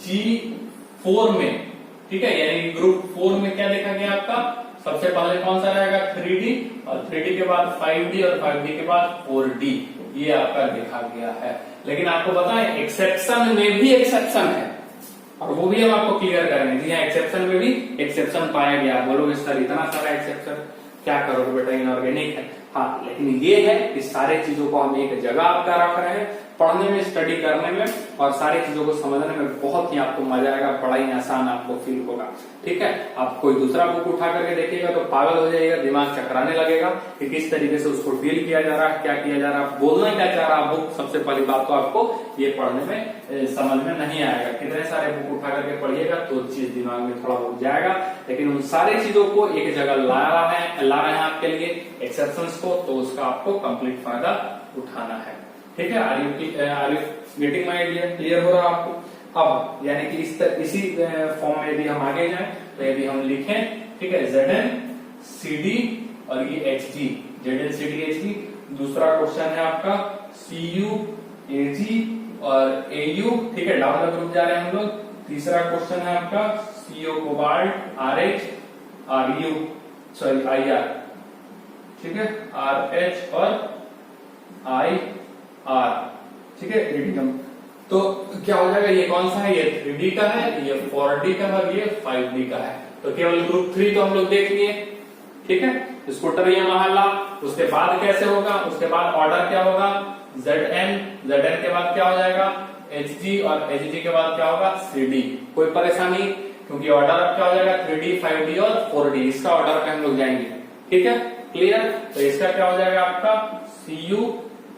G4 में, ठीक है, यानी ग्रुप 4 में क्या देखा गया आपका, सबसे पहले कौन सा रहेगा, 3D, और 3D के बाद 5D, और 5D के बाद 4D, ये आपका देखा गया है। लेकिन आपको पता है एक्सेप्शन में भी एक्सेप्शन है, और वो भी हम आपको क्लियर करेंगे। जी हाँ, एक्सेप्शन में भी एक्सेप्शन पाया गया। बोलोगे सर इतना सारा एक्सेप्शन क्या करोगे बेटा, इनऑर्गेनिक है। हाँ, लेकिन ये है कि सारे चीजों को हम एक जगह आपका रख रहे हैं, पढ़ने में, स्टडी करने में, और सारी चीजों को समझने में बहुत ही आपको मजा आएगा, बड़ा ही आसान आपको फील होगा, ठीक है। आप कोई दूसरा बुक उठा करके देखिएगा तो पागल हो जाएगा, दिमाग चकराने लगेगा कि किस तरीके से उसको डील किया जा रहा है, क्या किया जा रहा है, बोलना क्या चाह रहा है बुक। सबसे पहली बात तो आपको ये पढ़ने में समझ में नहीं आएगा। कितने सारे बुक उठा करके पढ़िएगा तो चीज दिमाग में थोड़ा हो जाएगा, लेकिन उन सारी चीजों को एक जगह ला रहे हैं आपके लिए एक्सेप्शंस को, तो उसका आपको कंप्लीट फायदा उठाना है, ठीक है। Are you getting my idea, clear हो रहा आपको। अब यानी कि इसी फॉर्म में यदि हम आगे जाएं तो यदि हम लिखें ठीक है, Zn CD और ये Hg, Zn CD Hg। दूसरा क्वेश्चन है आपका Cu Ag और Au, ठीक है, डाउन द ग्रुप जा रहे हैं हम लोग। तीसरा क्वेश्चन है आपका CO cobalt RH Ru sorry IR, ठीक है, RH और IR, ठीक है, इरिडियम। तो क्या हो जाएगा, ये कौन सा है, ये 3D का है, ये 4D का है और ये 5D का है। तो केवल ग्रुप 3 तो हम लोग देख लिए, ठीक है, स्कूटर ये महला। उसके बाद कैसे होगा, उसके बाद ऑर्डर क्या होगा, Zn के बाद क्या हो जाएगा Hg और Hg के बाद क्या होगा CD। कोई परेशानी, क्योंकि ऑर्डर अब क्या हो जाएगा 3D 5D और 4D, इसका ऑर्डर पे हम लोग जाएंगे, ठीक है, क्लियर। तो इसका क्या हो जाएगा आपका Cu,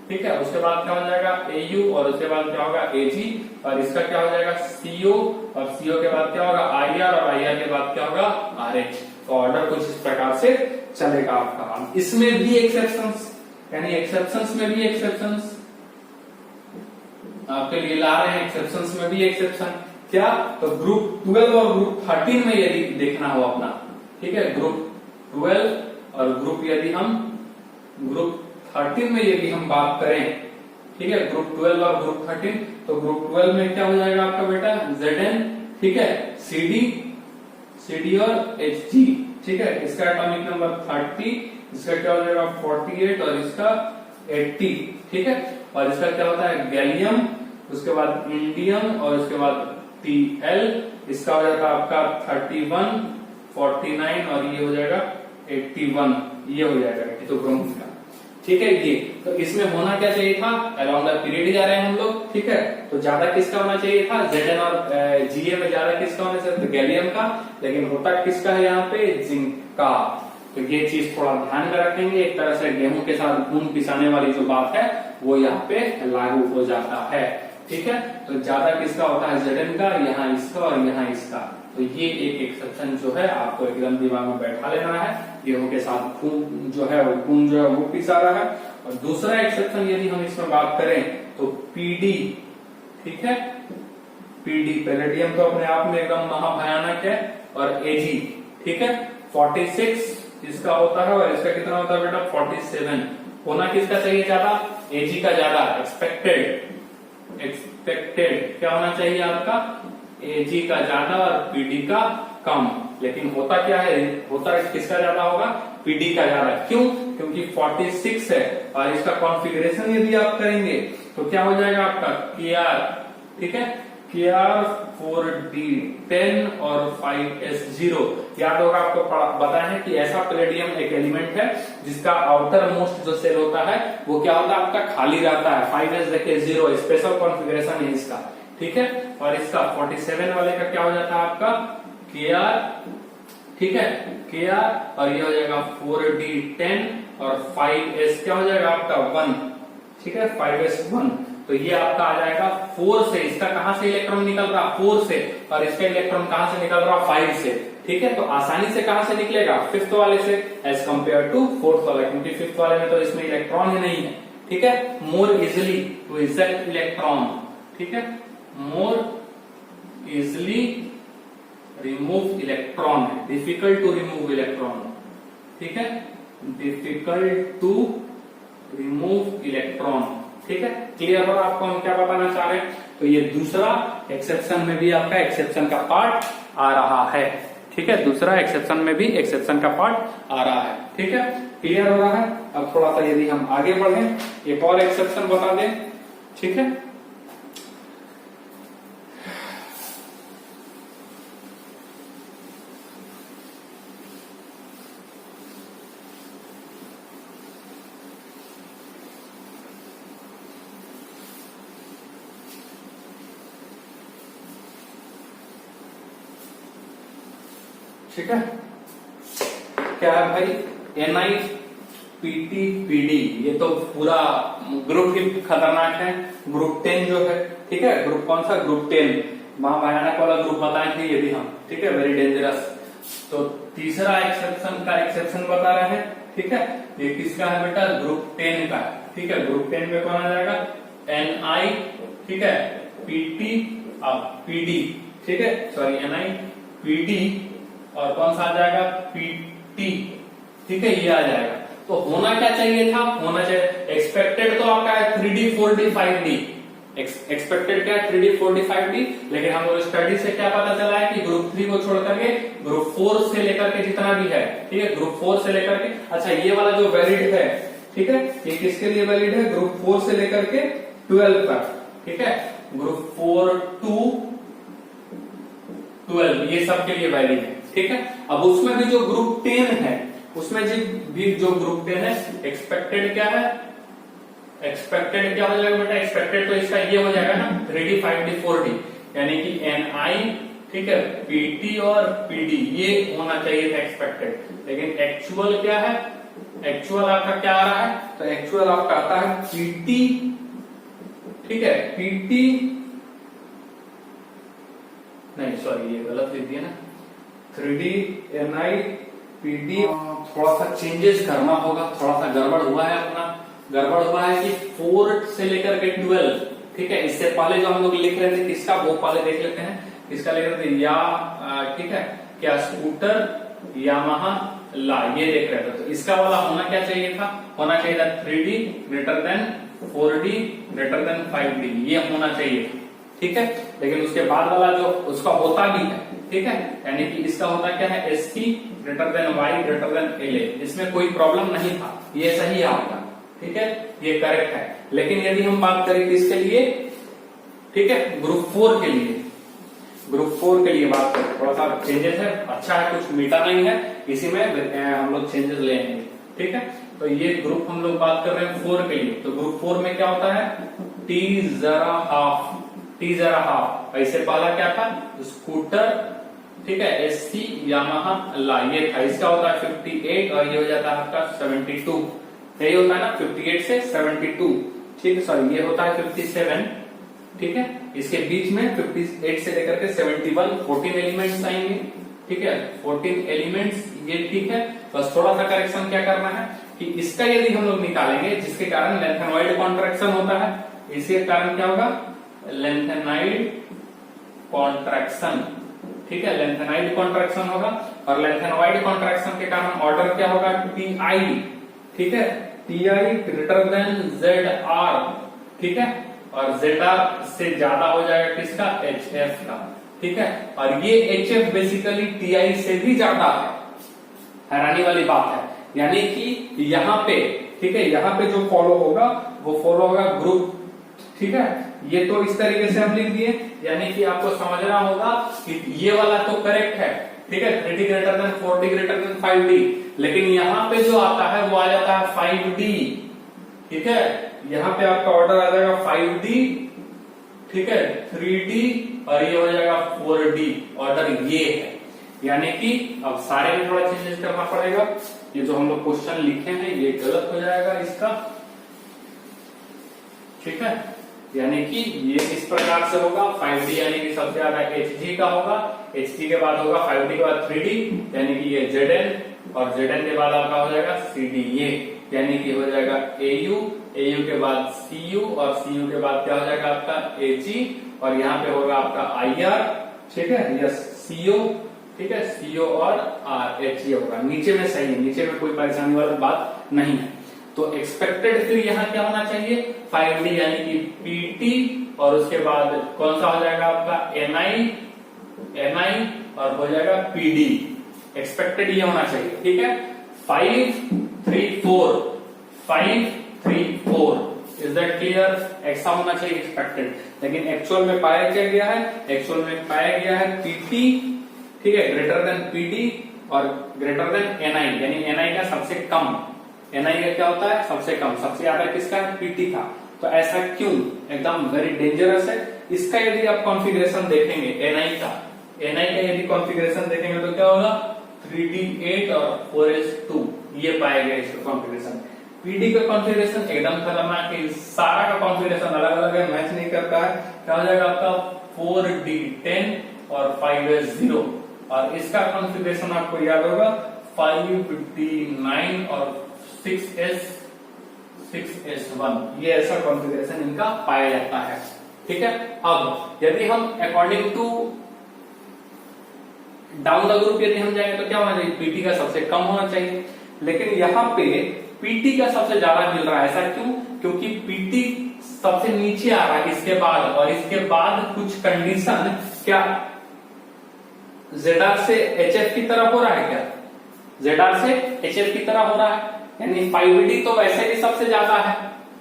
ठीक है, उसके बाद क्या हो जाएगा Au और उसके बाद क्या होगा Ag और इसका क्या हो जाएगा CO और CO के बाद क्या होगा IR और IR के बाद क्या होगा RH। तो ऑर्डर कुछ इस प्रकार से चलेगा आपका। इसमें भी एक्सेप्शंस, यानी एक्सेप्शंस में भी एक्सेप्शंस आपके लिए ला रहे हैं, एक्सेप्शंस में भी एक्सेप्शन। क्या, तो ग्रुप 12 और ग्रुप 13 में यदि देखना हो अपना, ठीक है, ग्रुप 12 और ग्रुप यदि हम ग्रुप 13 में यदि हम बात करें, ठीक है, ग्रुप 12 और ग्रुप 13, तो ग्रुप 12 में क्या हो जाएगा आपका बेटा Zn, ठीक है, CD और Hg, ठीक है, इसका एटॉमिक नंबर 30, इसका क्या हो जाएगा 48 और इसका 80, ठीक है, और इसका क्या होता है गैलियम, उसके बाद इंडियम और उसके बाद Tl, इसका हो जाएगा आपका 31, 49 और ये हो जाएगा 81, ये हो जाएगा एटिथोब्रोमीन का, ठीक है। ये तो इसमें होना क्या चाहिए था, अराउंड द पीरियड जा रहे हैं हम लोग, ठीक है, तो ज्यादा किसका होना चाहिए था Zn और Ga में ज्यादा किसका होना चाहिए था गैलियम का, लेकिन होता किसका है यहाँ पे जिंक का। तो ये चीज थोड़ा ध्यान में रखेंगे, एक तरह से गेहूं के साथ घूम पिसाने वाली जो बात है वो यहाँ पे लागू हो जाता है, ठीक है। तो ज्यादा किसका होता है Zn का, यहाँ इसका और यहाँ इसका। तो ये एक एक्सेप्शन जो है आपको एकदम दिमाग में बैठा लेना है, गेहूं के साथ खून जो है वो पिसा रहा है। और दूसरा एक्सेप्शन यदि हम इसमें बात करें तो PD, ठीक है, PD पैलेडियम तो अपने आप में एकदम महाभयानक है, और Ag, ठीक है, 46 इसका होता है और इसका कितना होता है बेटा 47। होना किसका चाहिए ज्यादा, Ag का ज्यादा, एक्सपेक्टेड क्या होना चाहिए आपका Ag का ज्यादा और PD का कम। लेकिन होता क्या है, होता किसका ज्यादा होगा PD का ज्यादा। क्यों, क्योंकि 46 है और इसका कॉन्फ़िगरेशन यदि आप करेंगे तो क्या हो जाएगा आपका Kr, ठीक है, Kr 4D10 और 5S0। याद होगा आपको बताया है कि ऐसा पैलेडियम एक एलिमेंट है जिसका आउटर मोस्ट जो सेल होता है वो क्या होता है आपका खाली रहता है। 5S देखिए 0 स्पेशल कॉन्फ़िगरेशन है इसका, ठीक है, और इसका 47 वाले का क्या हो जाता है आपका Kr, ठीक है, Kr और ये हो जाएगा 4D10 और 5S क्या हो जाएगा आपका 1, ठीक है, 5S1। तो ये आपका आ जाएगा 4 से, इसका कहां से इलेक्ट्रॉन निकल रहा 4 से, और इसका इलेक्ट्रॉन कहां से निकल रहा 5 से, ठीक है। तो आसानी से कहां से निकलेगा 5th वाले से एज कंपेयर टू 4th वाला, क्योंकि 5th वाले में तो इसमें इलेक्ट्रॉन ही नहीं है, ठीक है। More easily to eject electron, ठीक है, more easily remove electron, difficult to remove electron, ठीक है, डिफिकल्ट टू रिमूव इलेक्ट्रॉन, ठीक है। क्लियर हो आपको हम क्या बताना चाह रहे हैं। तो ये दूसरा एक्सेप्शन में भी आपका एक्सेप्शन का पार्ट आ रहा है, ठीक है, दूसरा एक्सेप्शन में भी एक्सेप्शन का पार्ट आ रहा है, ठीक है, क्लियर हो रहा है। अब थोड़ा सा यदि हम आगे बढ़े एक और एक्सेप्शन बता दें, ठीक है। ठीक है, क्या है भाई Ni PT PD, ये तो पूरा ग्रुप ही खतरनाक है। ग्रुप 10 जो है, ठीक है, ग्रुप कौन सा ग्रुप 10 महाभयानक वाला ग्रुप बताए थे यदि हम, ठीक है, वेरी डेंजरस। तो तीसरा एक्सेप्शन का एक्सेप्शन बता रहे हैं, ठीक है, ये किसका है बेटा ग्रुप 10 का, ठीक है। ग्रुप 10 में कौन आ जाएगा Ni, ठीक है, PT PD, ठीक है, सॉरी Ni PD और कौन सा आ जाएगा पीटी, ठीक है, ये आ जाएगा। तो होना क्या चाहिए था, होना चाहिए एक्सपेक्टेड तो आपका है 3D 4D 5D, एक्सपेक्टेड क्या है 3D 4D 5D, लेकिन हम लोग स्टडी से क्या पता चला है कि ग्रुप 3 को छोड़ करके ग्रुप 4 से लेकर के जितना भी है, ठीक है, ग्रुप 4 से लेकर के, अच्छा ये वाला जो वैलिड है, ठीक है, ये किसके लिए वैलिड है, ग्रुप 4 से लेकर के 12 तक, ठीक है, ग्रुप 4 to 12 ये सब के लिए वैलिड है, ठीक है। अब उसमें भी जो ग्रुप 10 है, उसमें भी जो ग्रुप 10 है, एक्सपेक्टेड क्या है, एक्सपेक्टेड क्या हो जाएगा बेटा, एक्सपेक्टेड तो इसका ये हो जाएगा ना 3D 5D 4D, यानी कि NI, ठीक है, PT और PD ये होना चाहिए था एक्सपेक्टेड, लेकिन एक्चुअल क्या है, एक्चुअल आपका क्या आ रहा है, तो एक्चुअल आपका आता है PT, ठीक है, PT नहीं सॉरी ये गलत लिख दिया ना, 3D NI PD, थोड़ा सा चेंजेस करना होगा, थोड़ा सा गड़बड़ हुआ है अपना, गड़बड़ हुआ है कि 4 से लेकर के 12, ठीक है, इससे पहले जो हम लोग लिख रहे थे किसका, वो पहले देख लेते हैं किसका लिख रहे थे, या ठीक है, क्या स्कूटर यामाहा ला, ये देख रहे थे, तो इसका वाला होना क्या चाहिए था, होना चाहिए था 3D greater than 4D greater than 5D, ये होना चाहिए था, ठीक है, लेकिन उसके बाद वाला जो उसका होता भी है, ठीक है, यानी कि इसका होता क्या है ST greater than Y greater than LA, इसमें कोई प्रॉब्लम नहीं था, ये सही है आपका, ठीक है, ये करेक्ट है। लेकिन यदि हम बात करें किसके लिए, ठीक है, ग्रुप 4 के लिए, ग्रुप 4 के लिए बात करें, थोड़ा सा चेंजेस है, अच्छा है, कुछ मीठा नहीं है, इसी में हम लोग चेंजेस ले आएंगे, ठीक है। तो ये ग्रुप हम लोग बात कर रहे हैं 4 के लिए, तो ग्रुप 4 में क्या होता है, T जरा हाफ, ऐसे पहला क्या था स्कूटर, ठीक है, SC यामाहा ला, ये था, इसका होता है 58 और ये हो जाता है आपका 72, यही होता है ना 58 से 72, ठीक है, सॉरी ये होता है 57, ठीक है, इसके बीच में 58 से लेकर के 71 14 एलिमेंट्स आएंगे, ठीक है, 14 एलिमेंट्स, ये ठीक है, बस थोड़ा सा करेक्शन क्या करना है कि इसका यदि हम लोग निकालेंगे जिसके कारण लेंथेनॉइड कॉन्ट्रैक्शन होता है, इसके कारण क्या होगा, लेंथेनॉइड कॉन्ट्रैक्शन, ठीक है, लेंथेनॉइड कॉन्ट्रैक्शन होगा, और लेंथेनॉइड कॉन्ट्रैक्शन के कारण ऑर्डर क्या होगा TI, ठीक है, TI ग्रेटर देन ZR, ठीक है, और ZR से ज्यादा हो जाएगा किसका, HF का, ठीक है, और ये HF बेसिकली TI से भी ज्यादा है, हैरानी वाली बात है, यानी कि यहाँ पे, ठीक है, यहाँ पे जो फॉलो होगा वो फॉलो होगा ग्रुप, ठीक है, ये तो इस तरीके से हम लिख दिए, यानी कि आपको समझना होगा कि ये वाला तो करेक्ट है, ठीक है, 3D greater than 4D greater than 5D, लेकिन यहाँ पे जो आता है वो आ जाता है 5D, ठीक है, यहाँ पे आपका ऑर्डर आ जाएगा 5D, ठीक है, 3D और ये हो जाएगा 4D, ऑर्डर ये है, यानी कि अब सारे में थोड़ा चेंजेस करना पड़ेगा, ये जो हम लोग क्वेश्चन लिखे हैं ये गलत हो जाएगा इसका, ठीक है, यानी कि ये इस प्रकार से होगा 5D, यानी कि सबसे ज्यादा HG का होगा, HG के बाद होगा 5D के बाद 3D, यानी कि ये ZN, और ZN के बाद आपका हो जाएगा CDA, यानी कि हो जाएगा AU, AU के बाद CU, और CU के बाद क्या हो जाएगा आपका AG, और यहाँ पे होगा आपका IR, ठीक है, यस CO, ठीक है, CO और HG होगा, नीचे में सही है, नीचे में कोई परेशानी वाली बात नहीं है। तो एक्सपेक्टेड फिर यहाँ क्या होना चाहिए 5D, यानी कि PT, और उसके बाद कौन सा हो जाएगा आपका NI और हो जाएगा PD, एक्सपेक्टेड ये होना चाहिए, ठीक है, 5 3 4 इज दैट क्लियर, ऐसा होना चाहिए एक्सपेक्टेड, लेकिन एक्चुअल में पाया क्या गया है, एक्चुअल में पाया गया है PT, ठीक है, ग्रेटर देन PD और ग्रेटर देन NI, यानी NI का सबसे कम, NI का क्या होता है सबसे कम, सबसे ज्यादा किसका PT था, तो ऐसा क्यों, एकदम वेरी डेंजरस है। इसका यदि आप कॉन्फ़िगरेशन देखेंगे NI का यदि कॉन्फ़िगरेशन देखेंगे तो क्या होगा 3D8 और 4S2, ये पाया गया इसका कॉन्फ़िगरेशन। PD का कॉन्फ़िगरेशन एकदम खतरनाक है, सारा का कॉन्फ़िगरेशन अलग अलग है, मैच नहीं करता है, क्या हो जाएगा आपका 4D10 और 5S0, और इसका कॉन्फ़िगरेशन आपको याद होगा 559 और 6S1, ये ऐसा कॉन्फ़िगरेशन इनका पाया जाता है, ठीक है। अब यदि हम according to down the group यदि हम जाएंगे तो क्या होना चाहिए, पीटी का सबसे कम होना चाहिए, लेकिन यहाँ पे पीटी का सबसे ज्यादा मिल रहा है। ऐसा क्यों? क्योंकि पीटी सबसे नीचे आ रहा है इसके बाद, और इसके बाद कुछ कंडीशन क्या ZR से HF की तरफ हो रहा है क्या, ZR से HF की तरफ हो रहा है, यानी 5VD तो वैसे भी सबसे ज्यादा है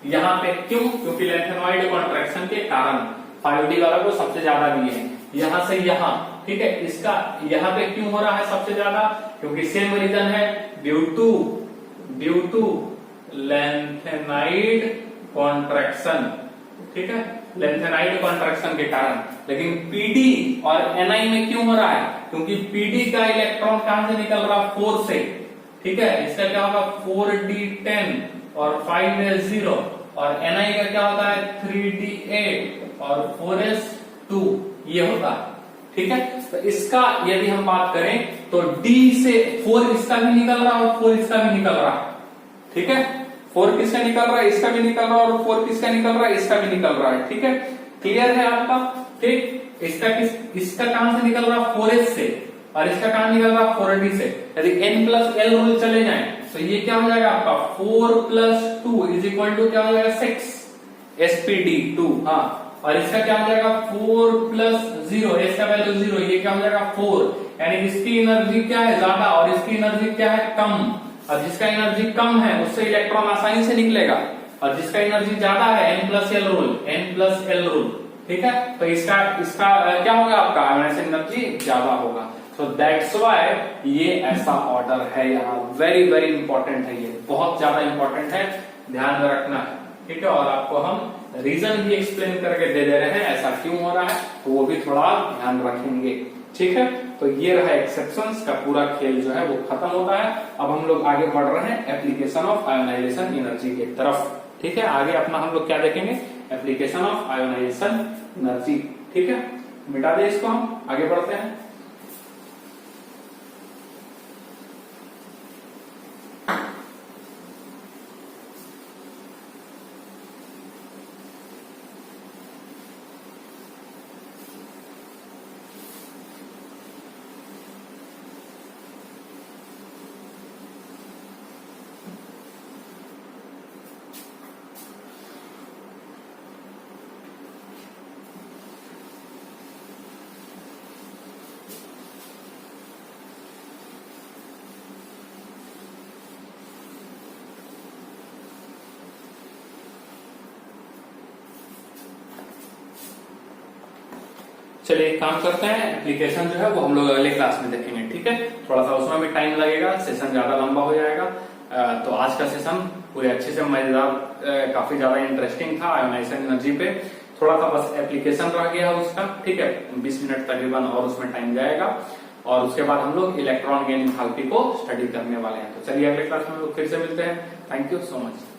यहाँ पे। क्यों? क्योंकि लेंथेनॉइड कॉन्ट्रैक्शन के कारण 5VD वाला को सबसे ज्यादा दिए हैं यहां से यहां, ठीक है। इसका यहाँ पे क्यों हो रहा है सबसे ज्यादा, क्योंकि सेम रीजन है, ड्यू टू लेंथेनाइड कॉन्ट्रैक्शन, ठीक है, लेंथेनाइड कॉन्ट्रैक्शन के कारण। लेकिन पीडी और एनआई में क्यों हो रहा है, क्योंकि पीडी का इलेक्ट्रॉन कहां से निकल रहा है, 4 से, ठीक है। इसका क्या होगा 4d10 और 5s0, और एनआई का क्या होता है 3d8 और 4s2, ये होता है, ठीक है। तो इसका यदि हम बात करें तो डी से 4 इसका भी निकल रहा है और 4 इसका भी निकल रहा है, ठीक है। 4 किसका निकल रहा है, इसका भी निकल रहा है, और 4 किसका निकल रहा है, इसका भी निकल रहा है, ठीक है। क्लियर है आपका, ठीक। इसका कहां से निकल रहा है 4s से, और इसका कहां निकल रहा है 4d से। यदि n+l रूल चले जाए तो ये क्या हो जाएगा आपका 4+2 इज इक्वल टू क्या हो जाएगा 6 sp_d2, हाँ। और इसका क्या हो जाएगा 4+0, इसका वैल्यू 0, ये क्या हो जाएगा 4, यानी इसकी एनर्जी क्या है ज्यादा और इसकी एनर्जी क्या है कम। और जिसका एनर्जी कम है उससे इलेक्ट्रॉन आसानी से निकलेगा, और जिसका एनर्जी ज्यादा है n+l रूल, ठीक है। तो इसका क्या होगा आपका आयोनाइजेशन एनर्जी ज्यादा होगा। सो दैट्स व्हाई ये ऐसा ऑर्डर है यहाँ, वेरी वेरी इंपॉर्टेंट है, ये बहुत ज्यादा इंपॉर्टेंट है, ध्यान में रखना है, ठीक है। और आपको हम रीजन भी एक्सप्लेन करके दे रहे हैं ऐसा क्यों हो रहा है, तो वो भी थोड़ा ध्यान रखेंगे, ठीक है। तो ये रहा एक्सेप्शंस का पूरा खेल जो है वो खत्म होता है। अब हम लोग आगे बढ़ रहे हैं एप्लीकेशन ऑफ आयोनाइजेशन एनर्जी की तरफ, ठीक है। आगे अपना हम लोग क्या देखेंगे, एप्लीकेशन ऑफ आयोनाइजेशन एनर्जी, ठीक है। मिटा दे इसको, हम आगे बढ़ते हैं। चलिए एक काम करते हैं, एप्लीकेशन जो है वो हम लोग अगले क्लास में देखेंगे, ठीक है। थोड़ा सा उसमें भी टाइम लगेगा, सेशन ज्यादा लंबा हो जाएगा। तो आज का सेशन पूरे अच्छे से मजेदार, काफी ज्यादा इंटरेस्टिंग था आयोनाइजेशन एनर्जी पे। थोड़ा सा बस एप्लीकेशन रह गया है उसका, ठीक है, 20 मिनट तकरीबन और उसमें टाइम जाएगा, और उसके बाद हम लोग इलेक्ट्रॉन गेन एंथैल्पी को स्टडी करने वाले हैं। तो चलिए अगले क्लास में हम लोग फिर से मिलते हैं। Thank you so much.